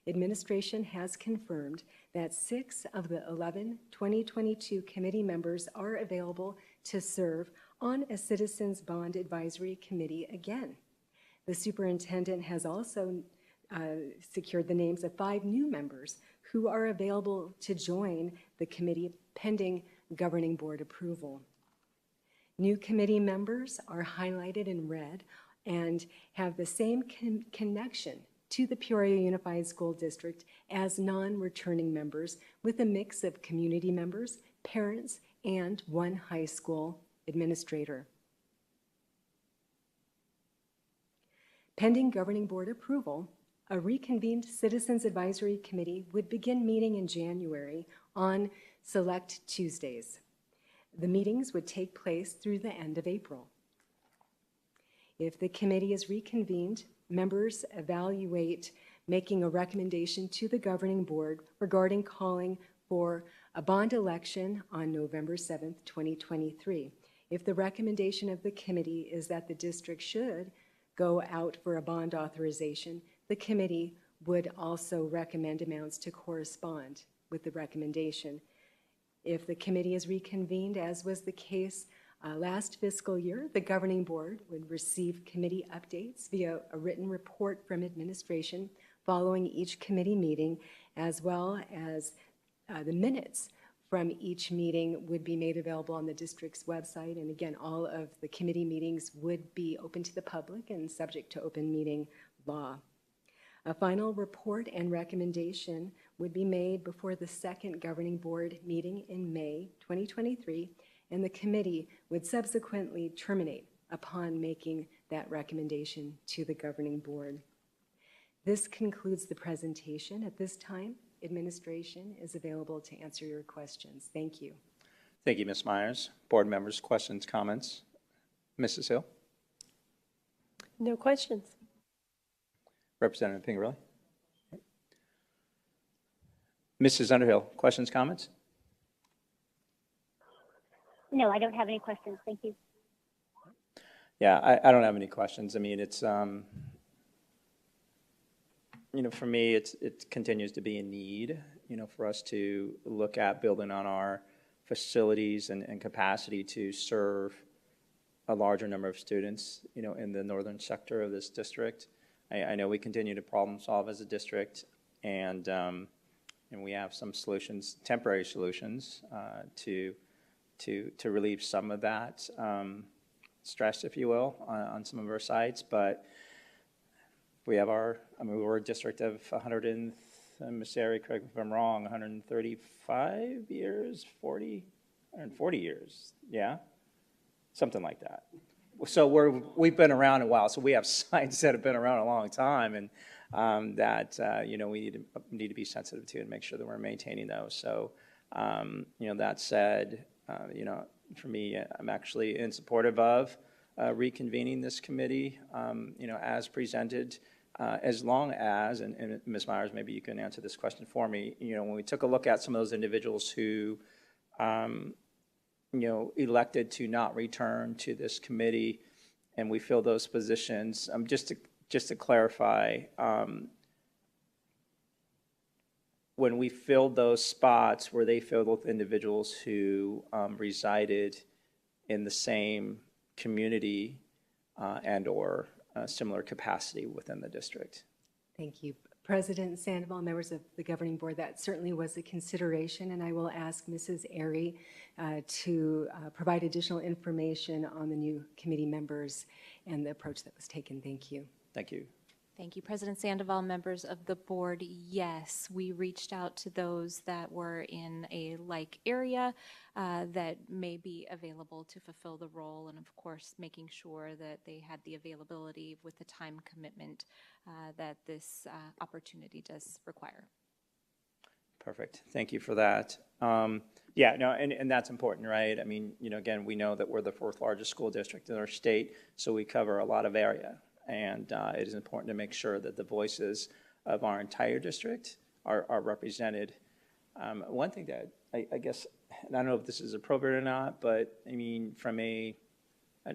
Administration has confirmed that 6 of the 11 2022 committee members are available to serve on a Citizens Bond Advisory Committee again. The superintendent has also secured the names of 5 new members who are available to join the committee pending governing board approval. New committee members are highlighted in red and have the same connection to the Peoria Unified School District as non-returning members, with a mix of community members, parents, and 1 high school administrator. Pending governing board approval, a reconvened Citizens Advisory Committee would begin meeting in January on select Tuesdays. The meetings would take place through the end of April. If the committee is reconvened, members evaluate making a recommendation to the governing board regarding calling for a bond election on November 7th, 2023. If the recommendation of the committee is that the district should go out for a bond authorization, the committee would also recommend amounts to correspond with the recommendation. If the committee is reconvened, as was the case last fiscal year, the governing board would receive committee updates via a written report from administration following each committee meeting, as well as the minutes from each meeting would be made available on the district's website. And again, all of the committee meetings would be open to the public and subject to open meeting law. A final report and recommendation would be made before the second governing board meeting in May 2023, and the committee would subsequently terminate upon making that recommendation to the governing board. This concludes the presentation. At this time, administration is available to answer your questions. Thank you. Thank you, Ms. Myers. Board members, questions, comments? Mrs. Hill? No questions. Representative Pingerelli? Mrs. Underhill, questions, comments? No, I don't have any questions. Thank you. Yeah, I don't have any questions. I mean, it's, for me, it continues to be a need, for us to look at building on our facilities and capacity to serve a larger number of students, in the northern sector of this district. I know we continue to problem solve as a district, and we have some solutions, temporary solutions, to relieve some of that stress, if you will, on some of our sites. But we have we're a district of 100 Ms. Ari, correct me if I'm wrong, 135 years, 140 years, yeah? Something like that. So we've been around a while, so we have sites that have been around a long time, and that we need to be sensitive to and make sure that we're maintaining those. So that said, for me, I'm actually in supportive of reconvening this committee, as presented, as long as, and Ms. Myers, maybe you can answer this question for me. When we took a look at some of those individuals who elected to not return to this committee, and we fill those positions. Just to clarify, when we filled those spots, were they filled with individuals who resided in the same community and/or similar capacity within the district? Thank you. President Sandoval, members of the governing board, that certainly was a consideration, and I will ask Mrs. Airy to provide additional information on the new committee members and the approach that was taken. Thank you. Thank you. Thank you, President Sandoval, members of the board. Yes, we reached out to those that were in a like area that may be available to fulfill the role, and of course, making sure that they had the availability with the time commitment that this opportunity does require. Perfect. Thank you for that. Yeah, no, and that's important, right? I mean, again, we know that we're the fourth largest school district in our state, so we cover a lot of area. And it is important to make sure that the voices of our entire district are represented. One thing that I guess, and I don't know if this is appropriate or not, but I mean, from an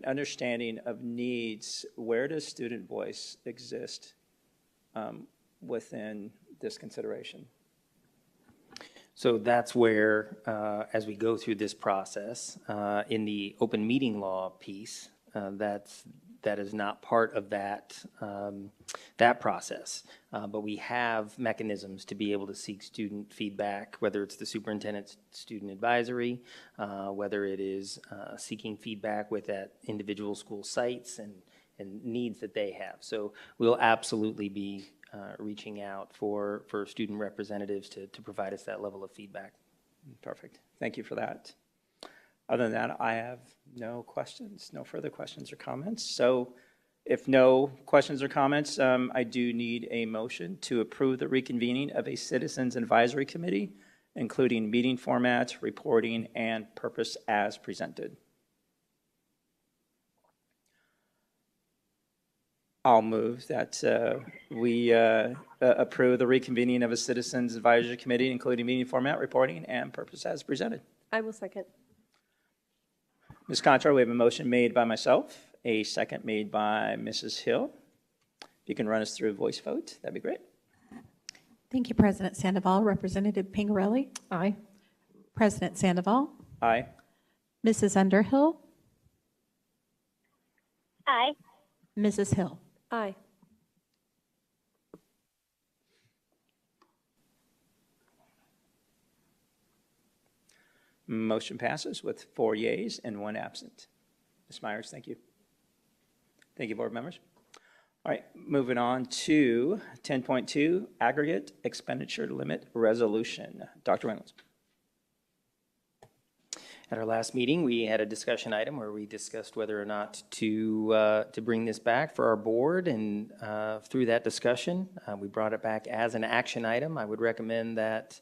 understanding of needs, where does student voice exist within this consideration? So that's where, as we go through this process, in the open meeting law piece, that is not part of that process. But we have mechanisms to be able to seek student feedback, whether it's the superintendent's student advisory, whether it is seeking feedback with at individual school sites and needs that they have. So we'll absolutely be reaching out for student representatives to provide us that level of feedback. Perfect. Thank you for that. Other than that, I have no questions, no further questions or comments. So if no questions or comments, I do need a motion to approve the reconvening of a Citizens Advisory Committee, including meeting format, reporting, and purpose as presented. I'll move that we approve the reconvening of a Citizens Advisory Committee, including meeting format, reporting, and purpose as presented. I will second. Ms. Contar, we have a motion made by myself, a second made by Mrs. Hill. If you can run us through a voice vote, that'd be great. Thank you, President Sandoval. Representative Pingarelli? Aye. President Sandoval? Aye. Mrs. Underhill? Aye. Mrs. Hill? Aye. Motion passes with 4 yeas and 1 absent. Ms. Myers, thank you. Thank you, board members. All right, moving on to 10.2, Aggregate Expenditure Limit Resolution. Dr. Reynolds. At our last meeting, we had a discussion item where we discussed whether or not to bring this back for our board, and through that discussion, we brought it back as an action item. I would recommend that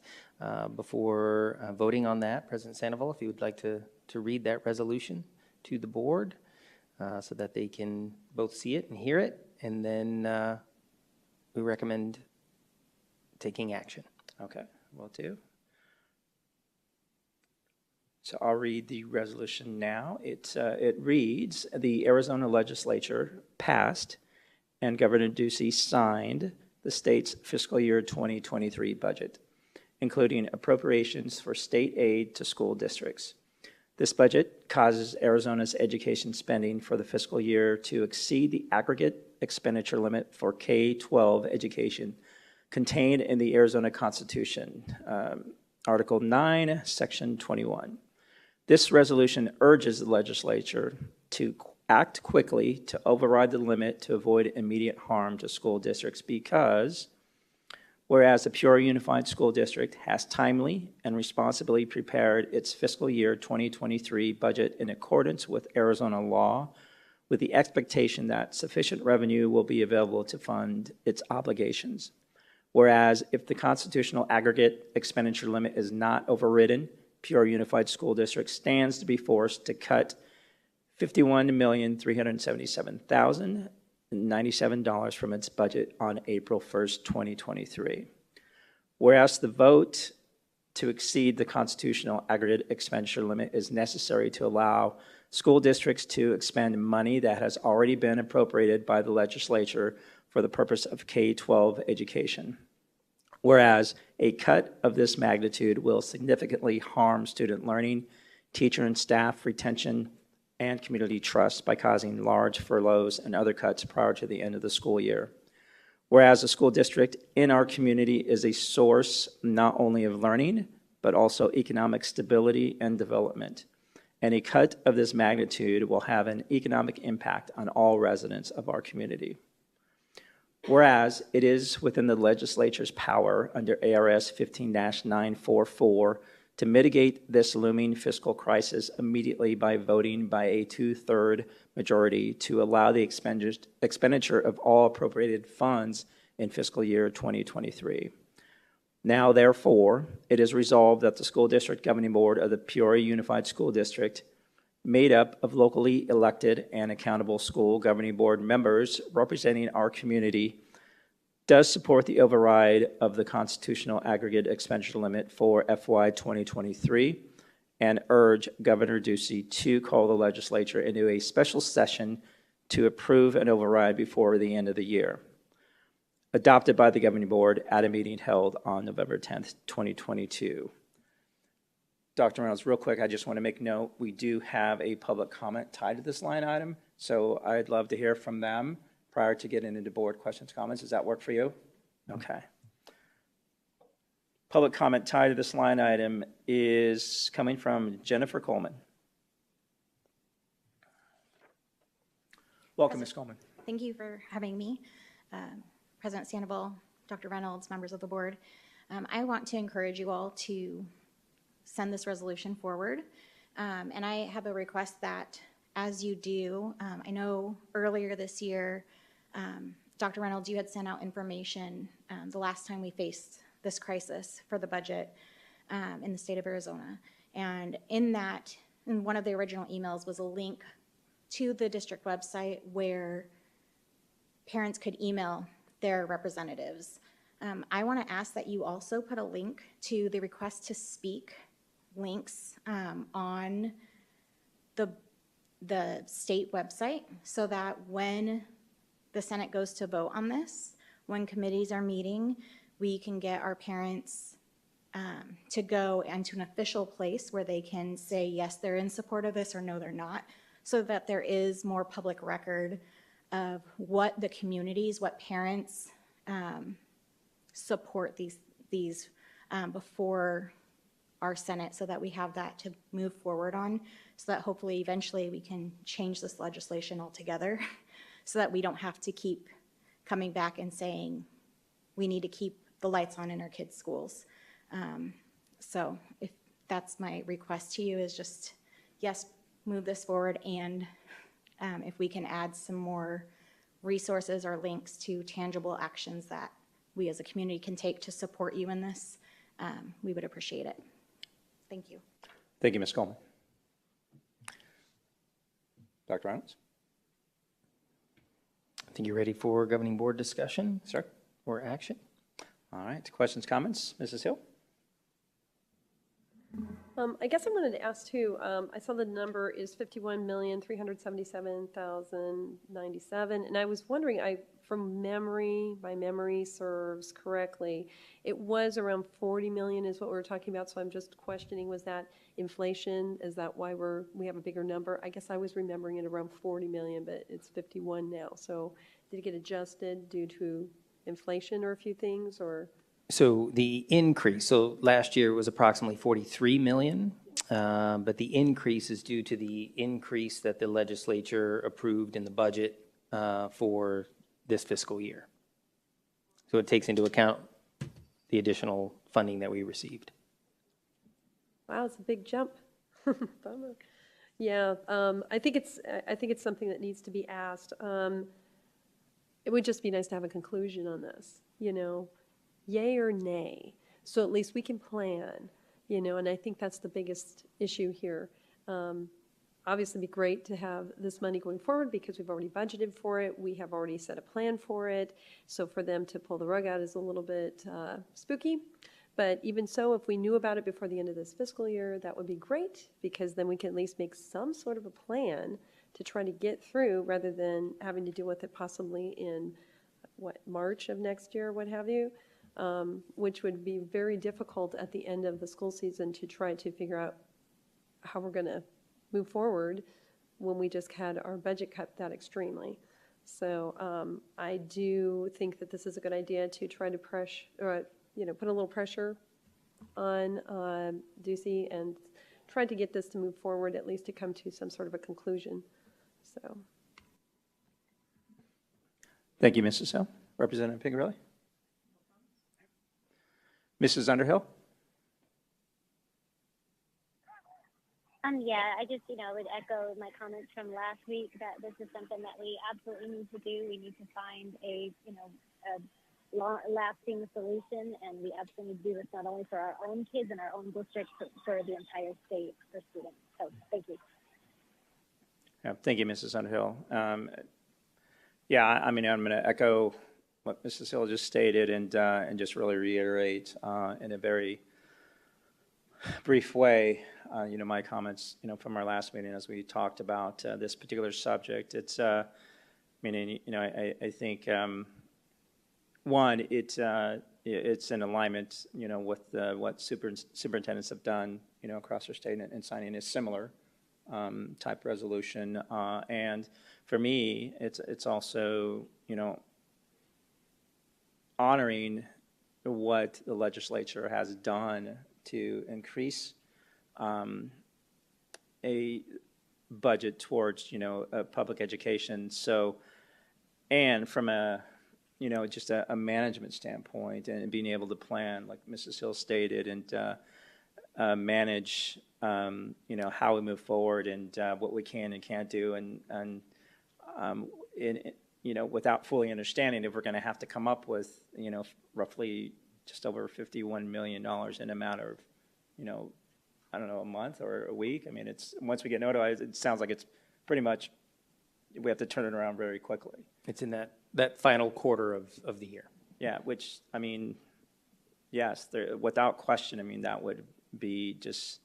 before voting on that, President Sandoval, if you would like to read that resolution to the board so that they can both see it and hear it, and then we recommend taking action. Okay, will do. So I'll read the resolution now. It reads, the Arizona legislature passed and Governor Ducey signed the state's fiscal year 2023 budget, including appropriations for state aid to school districts. This budget causes Arizona's education spending for the fiscal year to exceed the aggregate expenditure limit for K-12 education contained in the Arizona Constitution, Article 9, Section 21. This resolution urges the legislature to act quickly to override the limit to avoid immediate harm to school districts because, whereas the Peoria Unified School District has timely and responsibly prepared its fiscal year 2023 budget in accordance with Arizona law, with the expectation that sufficient revenue will be available to fund its obligations. Whereas if the constitutional aggregate expenditure limit is not overridden, Peoria Unified School District stands to be forced to cut $51,377,097 from its budget on April 1st, 2023. Whereas the vote to exceed the constitutional aggregate expenditure limit is necessary to allow school districts to expend money that has already been appropriated by the legislature for the purpose of K-12 education. Whereas a cut of this magnitude will significantly harm student learning, teacher and staff retention, and community trust by causing large furloughs and other cuts prior to the end of the school year. Whereas the school district in our community is a source not only of learning, but also economic stability and development. And a cut of this magnitude will have an economic impact on all residents of our community. Whereas it is within the legislature's power under ARS 15-944 to mitigate this looming fiscal crisis immediately by voting by a 2/3 majority to allow the expenditure of all appropriated funds in fiscal year 2023. Now, therefore, it is resolved that the School District Governing Board of the Peoria Unified School District, made up of locally elected and accountable school governing board members representing our community, does support the override of the constitutional aggregate expenditure limit for FY 2023 and urge Governor Ducey to call the legislature into a special session to approve an override before the end of the year, adopted by the governing board at a meeting held on November 10th, 2022. Dr. Reynolds, real quick, I just want to make note, we do have a public comment tied to this line item, so I'd love to hear from them prior to getting into board questions, comments. Does that work for you? Okay. Public comment tied to this line item is coming from Jennifer Coleman. Welcome, Ms. Coleman. Thank you for having me. President Sandoval, Dr. Reynolds, members of the board. I want to encourage you all to send this resolution forward. And I have a request that as you do, I know earlier this year, Dr. Reynolds, you had sent out information the last time we faced this crisis for the budget in the state of Arizona. And in that, in one of the original emails was a link to the district website where parents could email their representatives. I want to ask that you also put a link to the request to speak links on the state website so that when the Senate goes to vote on this, when committees are meeting, we can get our parents to go into an official place where they can say, yes, they're in support of this, or no, they're not, so that there is more public record of what the communities, what parents support these before our Senate, so that we have that to move forward on, so that hopefully eventually we can change this legislation altogether so that we don't have to keep coming back and saying we need to keep the lights on in our kids' schools. So if that's my request to you, is just, yes, move this forward, and if we can add some more resources or links to tangible actions that we as a community can take to support you in this, we would appreciate it. Thank you. Thank you, Ms. Coleman. Dr. Reynolds? I think you're ready for governing board discussion? Sir? Or action? All right, questions, comments? Mrs. Hill? I guess I wanted to ask too, I saw the number is 51,377,097, and I was wondering, from memory, my memory serves correctly, it was around 40 million is what we were talking about, so I'm just questioning, was that inflation? Is that why we have a bigger number? I guess I was remembering it around 40 million, but it's 51 now. So did it get adjusted due to inflation or a few things, or? So the increase, so last year was approximately 43 million, but the increase is due to the increase that the legislature approved in the budget for this fiscal year. So it takes into account the additional funding that we received. Wow, it's a big jump. Bummer. Yeah, I think it's something that needs to be asked. It would just be nice to have a conclusion on this, yay or nay, so at least we can plan, and I think that's the biggest issue here. Obviously, it'd be great to have this money going forward because we've already budgeted for it. We have already set a plan for it. So for them to pull the rug out is a little bit spooky. But even so, if we knew about it before the end of this fiscal year, that would be great, because then we can at least make some sort of a plan to try to get through, rather than having to deal with it possibly in, March of next year, what have you, which would be very difficult at the end of the school season to try to figure out how we're going to move forward when we just had our budget cut that extremely. So I do think that this is a good idea to try to pressure, put a little pressure on Ducey and try to get this to move forward, at least to come to some sort of a conclusion. So. Thank you, Mrs. Hill. Representative Pingerelli? Mrs. Underhill? Yeah, I just, would echo my comments from last week that this is something that we absolutely need to do. We need to find a lasting solution, and we absolutely need to do this not only for our own kids and our own districts, but for the entire state for students. So, thank you. Yeah, thank you, Mrs. Underhill. Yeah, I mean, I'm going to echo what Mrs. Hill just stated and just really reiterate in a very brief way, my comments, from our last meeting as we talked about this particular subject. It's, I think, one, it's in alignment, with what superintendents have done, across our state and signing a similar type resolution. And for me, it's also, honoring what the legislature has done to increase a budget towards, public education. So, and from a, just a management standpoint and being able to plan, like Mrs. Hill stated, and manage, how we move forward and what we can and can't do, and without fully understanding if we're going to have to come up with, roughly just over $51 million in a matter of, I don't know, a month or a week. I mean, it's once we get notified, it sounds like it's pretty much, we have to turn it around very quickly. It's in that final quarter of the year. Yeah, which, I mean, yes, without question, I mean, that would be just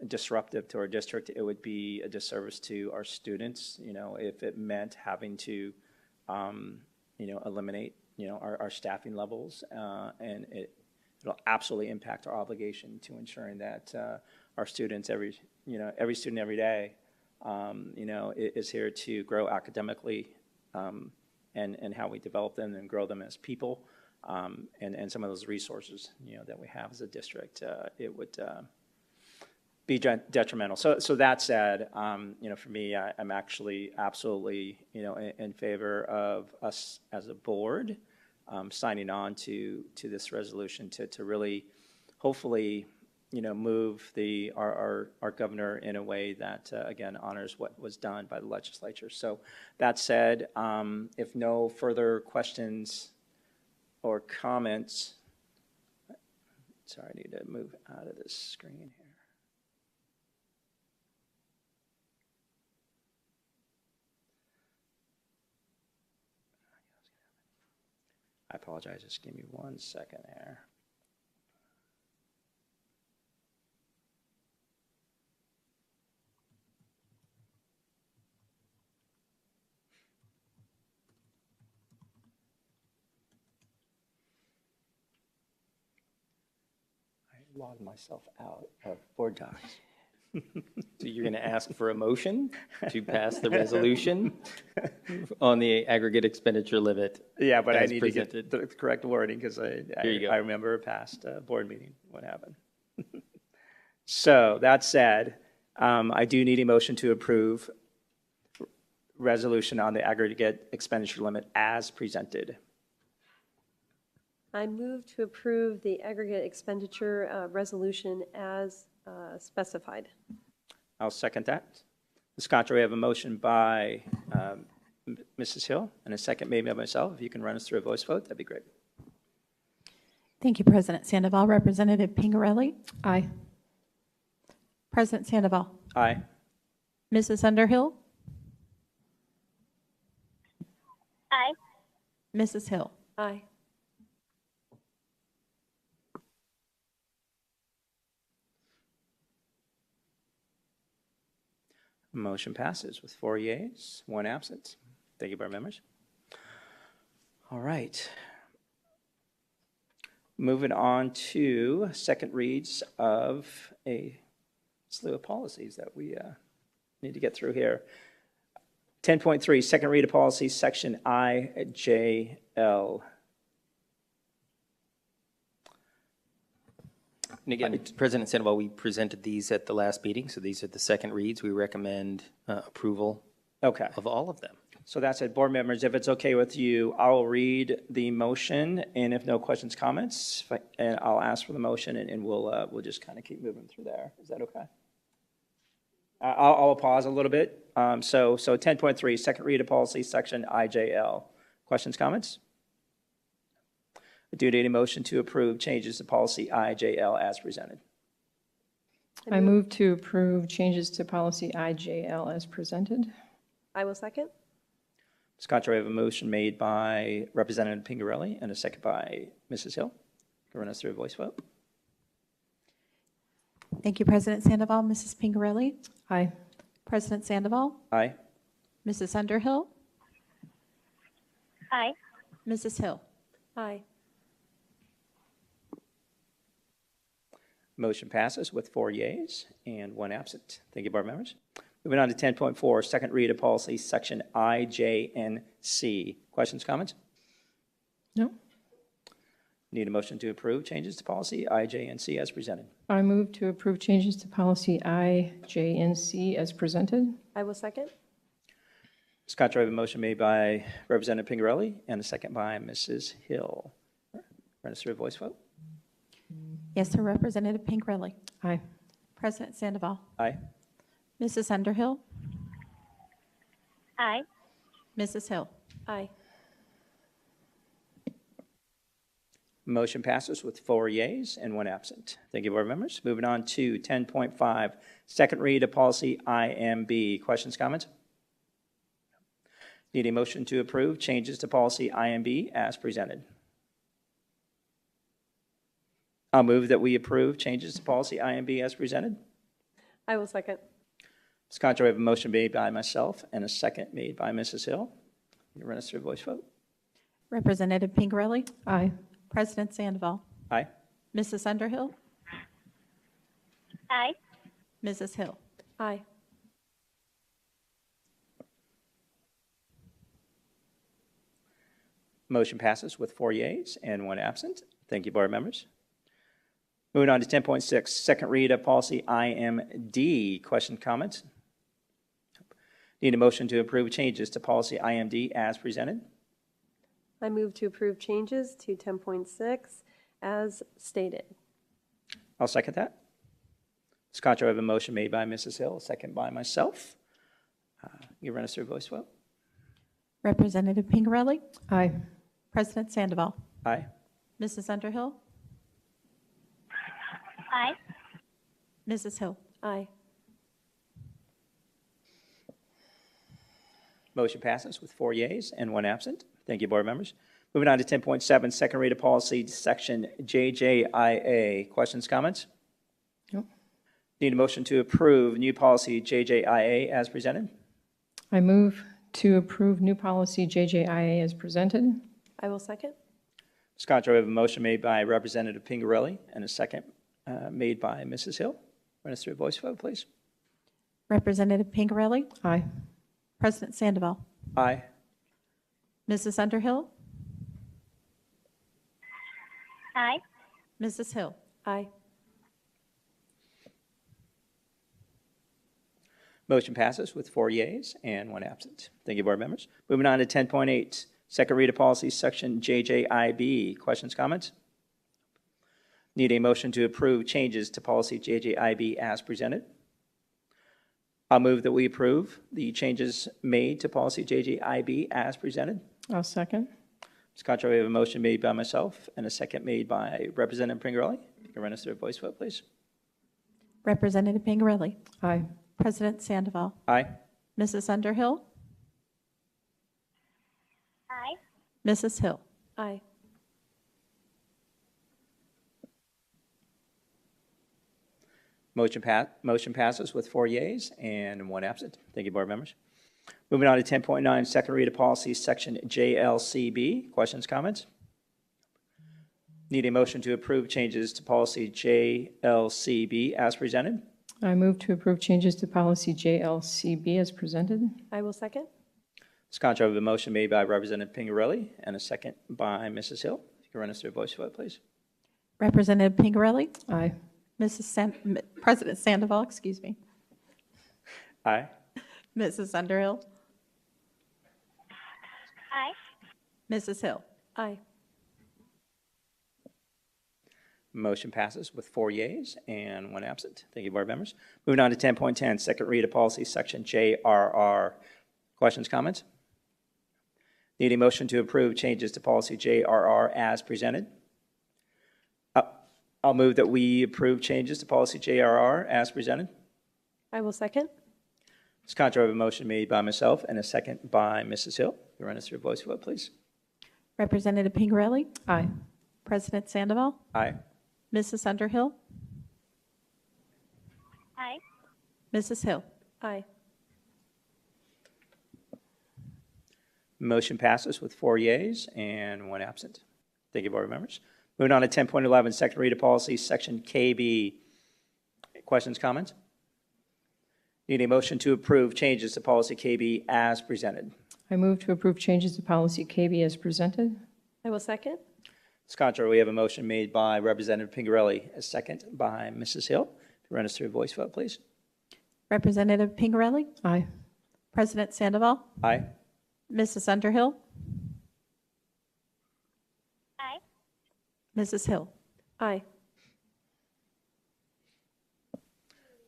disruptive to our district. It would be a disservice to our students, if it meant having to, eliminate, our staffing levels, and it'll absolutely impact our obligation to ensuring that our students, every student every day, is here to grow academically, and how we develop them and grow them as people, and some of those resources, that we have as a district, it would be detrimental. So that said, for me, I'm actually absolutely, in favor of us as a board signing on to this resolution to really, hopefully, move our governor in a way that, again, honors what was done by the legislature. So that said, if no further questions or comments, sorry, I need to move out of this screen here. I apologize, just give me 1 second here. I logged myself out of board docs. So you're going to ask for a motion to pass the resolution on the aggregate expenditure limit. Yeah, but I as need presented. to get the correct wording because I remember a past board meeting what happened. So that said, I do need a motion to approve resolution on the aggregate expenditure limit as presented. I move to approve the aggregate expenditure resolution as specified. I'll second that. Ms. Contra, we have a motion by Mrs. Hill and a second made by myself. If you can run us through a voice vote, that'd be great. Thank you, President Sandoval. Representative Pingerelli? Aye. President Sandoval? Aye. Mrs. Underhill? Aye. Mrs. Hill? Aye. Motion passes with 4 yeas, 1 absent. Thank you, board members. All right. Moving on to second reads of a slew of policies that we need to get through here. 10.3, second read of policy, section IJL. And again, President Sandoval, we presented these at the last meeting, so these are the second reads. We recommend approval Okay. of all of them. So that's it. Board members, if it's okay with you, I will read the motion, and if no questions, comments, and I'll ask for the motion, and we'll just kind of keep moving through there. Is that okay? I'll pause a little bit. So 10.3, second read of policy, section IJL. Questions, comments? Do you need a motion to approve changes to policy IJL as presented? I move to approve changes to policy IJL as presented. I will second. Ms. Concho, we have a motion made by Representative Pingarelli and a second by Mrs. Hill. Can run us through a voice vote? Thank you, President Sandoval. Mrs. Pingarelli? Aye. President Sandoval? Aye. Mrs. Underhill? Aye. Mrs. Hill? Aye. Motion passes with 4 yeas and 1 absent. Thank you, board members. Moving on to 10.4, second read of policy, section I, J, and C. Questions, comments? No. Need a motion to approve changes to policy I, J, and C as presented. I move to approve changes to policy I, J, and C as presented. I will second. Ms. Concho, I have a motion made by Representative Pingarelli and a second by Mrs. Hill. Run us through a voice vote. Yes, sir. Representative Pingarelli? Aye. President Sandoval? Aye. Mrs. Underhill? Aye. Mrs. Hill? Aye. Motion passes with 4 yeas and 1 absent. Thank you, board members. Moving on to 10.5, second read of policy IMB. Questions, comments? Need a motion to approve changes to policy IMB as presented. I'll move that we approve changes to policy IMB as presented. I will second. Ms. Concho, we have a motion made by myself and a second made by Mrs. Hill. You can run us through a voice vote. Representative Pingarelli? Aye. President Sandoval? Aye. Mrs. Underhill? Aye. Mrs. Hill? Aye. Motion passes with 4 yeas and 1 absent. Thank you, board members. Moving on to 10.6, second read of policy IMD. Questions, comments? Need a motion to approve changes to policy IMD as presented. I move to approve changes to 10.6 as stated. I'll second that. Ms. Concho, I have a motion made by Mrs. Hill, a second by myself. You run us through a voice vote. Representative Pingarelli? Aye. President Sandoval? Aye. Mrs. Underhill? Aye. Mrs. Hill? Aye. Motion passes with 4 yeas and 1 absent. Thank you, board members. Moving on to 10.7, second read of policy, section JJIA. Questions, comments? No. Need a motion to approve new policy JJIA as presented. I move to approve new policy JJIA as presented. I will second. Ms. Concho, we have a motion made by Representative Pingarelli and a second made by Mrs. Hill. Run us through a voice vote, please. Representative Pingarelli? Aye. President Sandoval? Aye. Mrs. Underhill? Aye. Mrs. Hill? Aye. Motion passes with 4 yeas and 1 absent. Thank you, board members. Moving on to 10.8, second read of policy, section JJIB. Questions, comments? Need a motion to approve changes to policy JJIB as presented. I'll move that we approve the changes made to policy JJIB as presented. I'll second. Ms. Concho, we have a motion made by myself and a second made by Representative Pingarelli. You can run us through a voice vote, please. Representative Pingarelli? Aye. President Sandoval? Aye. Mrs. Underhill? Aye. Mrs. Hill? Aye. Motion passes with 4 yeas and 1 absent. Thank you, board members. Moving on to 10.9, second read of policy, section JLCB. Questions, comments? Need a motion to approve changes to policy JLCB as presented. I move to approve changes to policy JLCB as presented. I will second. Ms. Concho, I have a motion made by Representative Pingarelli and a second by Mrs. Hill. You can run us through a voice vote, please. Representative Pingarelli? Aye. President Sandoval, excuse me. Aye. Mrs. Underhill? Aye. Mrs. Hill. Aye. Motion passes with 4 yeas and 1 absent. Thank you, board members. Moving on to 10.10, second read of policy, section JRR. Questions, comments? Need a motion to approve changes to policy JRR as presented? I'll move that we approve changes to policy JRR as presented. I will second. Ms. Concho, I have a motion made by myself and a second by Mrs. Hill. Can you run us through a voice vote, please? Representative Pingerelli. Aye. President Sandoval. Aye. Mrs. Underhill. Aye. Mrs. Hill. Aye. Motion passes with 4 yeas and 1 absent. Thank you, board members. Moving on to 10.11, second read of policy, section KB. Questions, comments? Need a motion to approve changes to policy KB as presented. I move to approve changes to policy KB as presented. I will second. Ms. Concho, we have a motion made by Representative Pingerelli, a second by Mrs. Hill. Run us through a voice vote, please. Representative Pingerelli. Aye. President Sandoval. Aye. Mrs. Underhill. Aye. Mrs. Hill. Aye.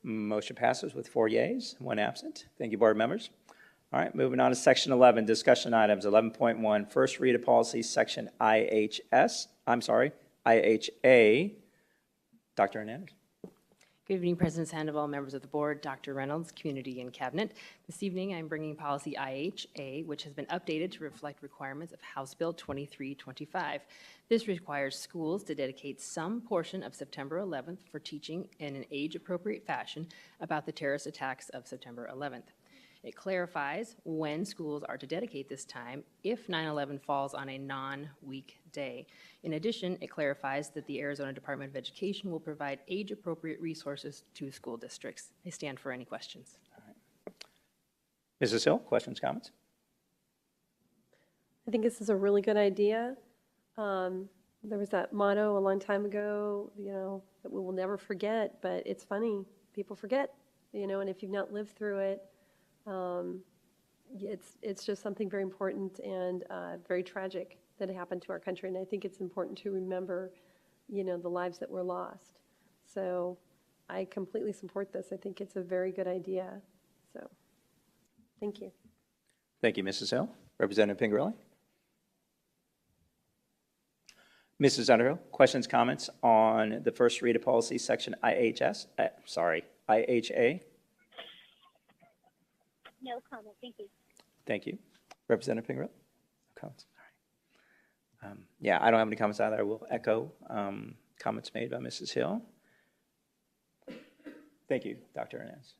Motion passes with 4 yeas, 1 absent. Thank you, board members. All right, moving on to section 11, discussion items, 11.1, first read of policy, section IHA. Dr. Hernandez. Good evening, President Sandoval, members of the board, Dr. Reynolds, community and cabinet. This evening, I'm bringing policy IHA, which has been updated to reflect requirements of House Bill 2325. This requires schools to dedicate some portion of September 11th for teaching in an age-appropriate fashion about the terrorist attacks of September 11th. It clarifies when schools are to dedicate this time if 9/11 falls on a non-weekday. In addition, it clarifies that the Arizona Department of Education will provide age-appropriate resources to school districts. I stand for any questions. Mrs. Hill, questions, comments? I think this is a really good idea. There was that motto a long time ago, that we will never forget, but it's funny, people forget, and if you've not lived through it, it's just something very important and very tragic that happened to our country. And I think it's important to remember, the lives that were lost. So I completely support this. I think it's a very good idea. So thank you. Thank you, Mrs. Hill. Representative Pingerelli. Mrs. Underhill, questions, comments on the first read of policy, section IHA? No comment. Thank you. Thank you. Representative Pingerelli? No comments. All right. Yeah, I don't have any comments either. I will echo comments made by Mrs. Hill. Thank you, Dr. Hernandez.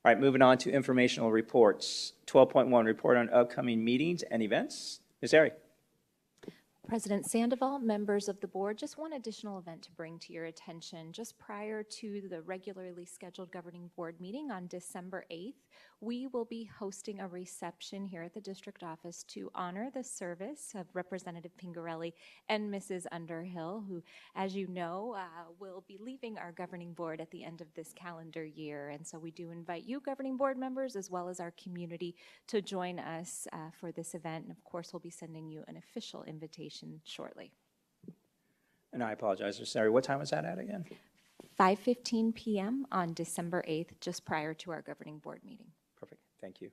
All right, moving on to informational reports. 12.1, report on upcoming meetings and events. Ms. Ari. President Sandoval, members of the board, just one additional event to bring to your attention. Just prior to the regularly scheduled governing board meeting on December 8th, we will be hosting a reception here at the district office to honor the service of Representative Pingerelli and Mrs. Underhill, who, as you know, will be leaving our governing board at the end of this calendar year. And so we do invite you, governing board members, as well as our community, to join us for this event. And of course, we'll be sending you an official invitation shortly. And I apologize, Ms. Ari. What time was that at again? 5:15 p.m. on December 8th, just prior to our governing board meeting. Perfect. Thank you.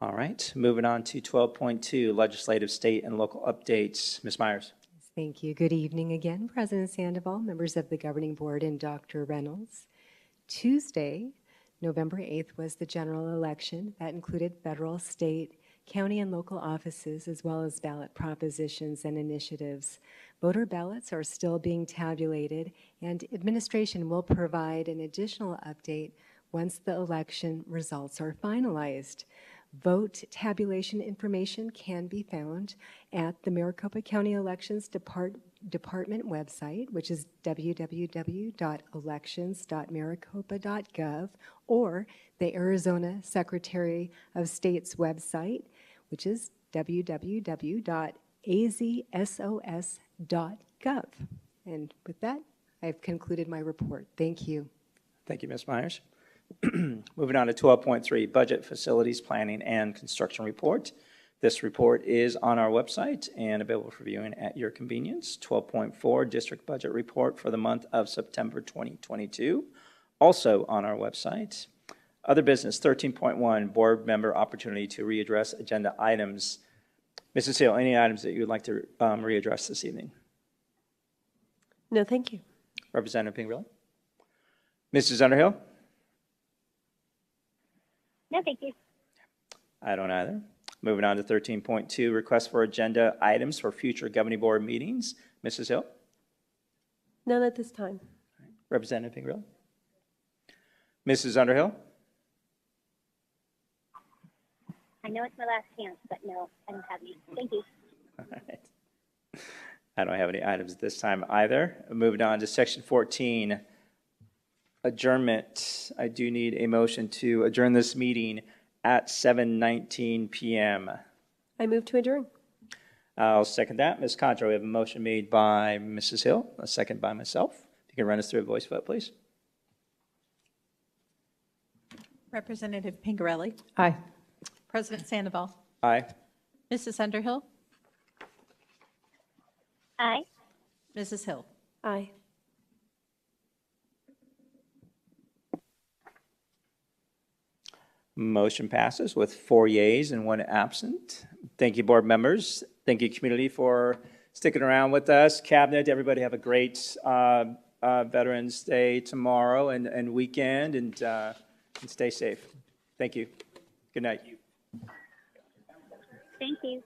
All right. Moving on to 12.2, legislative, state, and local updates. Ms. Myers. Thank you. Good evening again, President Sandoval, members of the governing board, and Dr. Reynolds. Tuesday, November 8th, was the general election. That included federal, state, county, and local offices, as well as ballot propositions and initiatives. Voter ballots are still being tabulated, and administration will provide an additional update once the election results are finalized. Vote tabulation information can be found at the Maricopa County Elections Department website, which is www.elections.maricopa.gov, or the Arizona Secretary of State's website, which is www.azsos.gov. And with that, I've concluded my report. Thank you. Thank you, Ms. Myers. Moving on to 12.3, Budget, Facilities, Planning, and Construction Report. This report is on our website and available for viewing at your convenience. 12.4, District Budget Report for the month of September 2022, also on our website. Other business, 13.1, Board Member Opportunity to readdress agenda items. Mrs. Hill, any items that you would like to readdress this evening? No, thank you. Representative Pingerelli? Mrs. Underhill? No, thank you. I don't either. Moving on to 13.2, request for agenda items for future governing board meetings. Mrs. Hill? None at this time. Representative Pingerelli? Mrs. Underhill? I know it's my last chance, but no, I don't have any. Thank you. All right. I don't have any items at this time either. Moving on to section 14, adjournment. I do need a motion to adjourn this meeting at 7:19 p.m. I move to adjourn. I'll second that. Ms. Contra, we have a motion made by Mrs. Hill, a second by myself. If you can run us through a voice vote, please. Representative Pingerelli? Aye. President Sandoval? Aye. Mrs. Underhill? Aye. Mrs. Hill? Aye. Motion passes with 4 yeas and 1 absent. Thank you, board members. Thank you, community, for sticking around with us. Cabinet, everybody have a great Veterans Day tomorrow and weekend, and stay safe. Thank you. Good night. Thank you.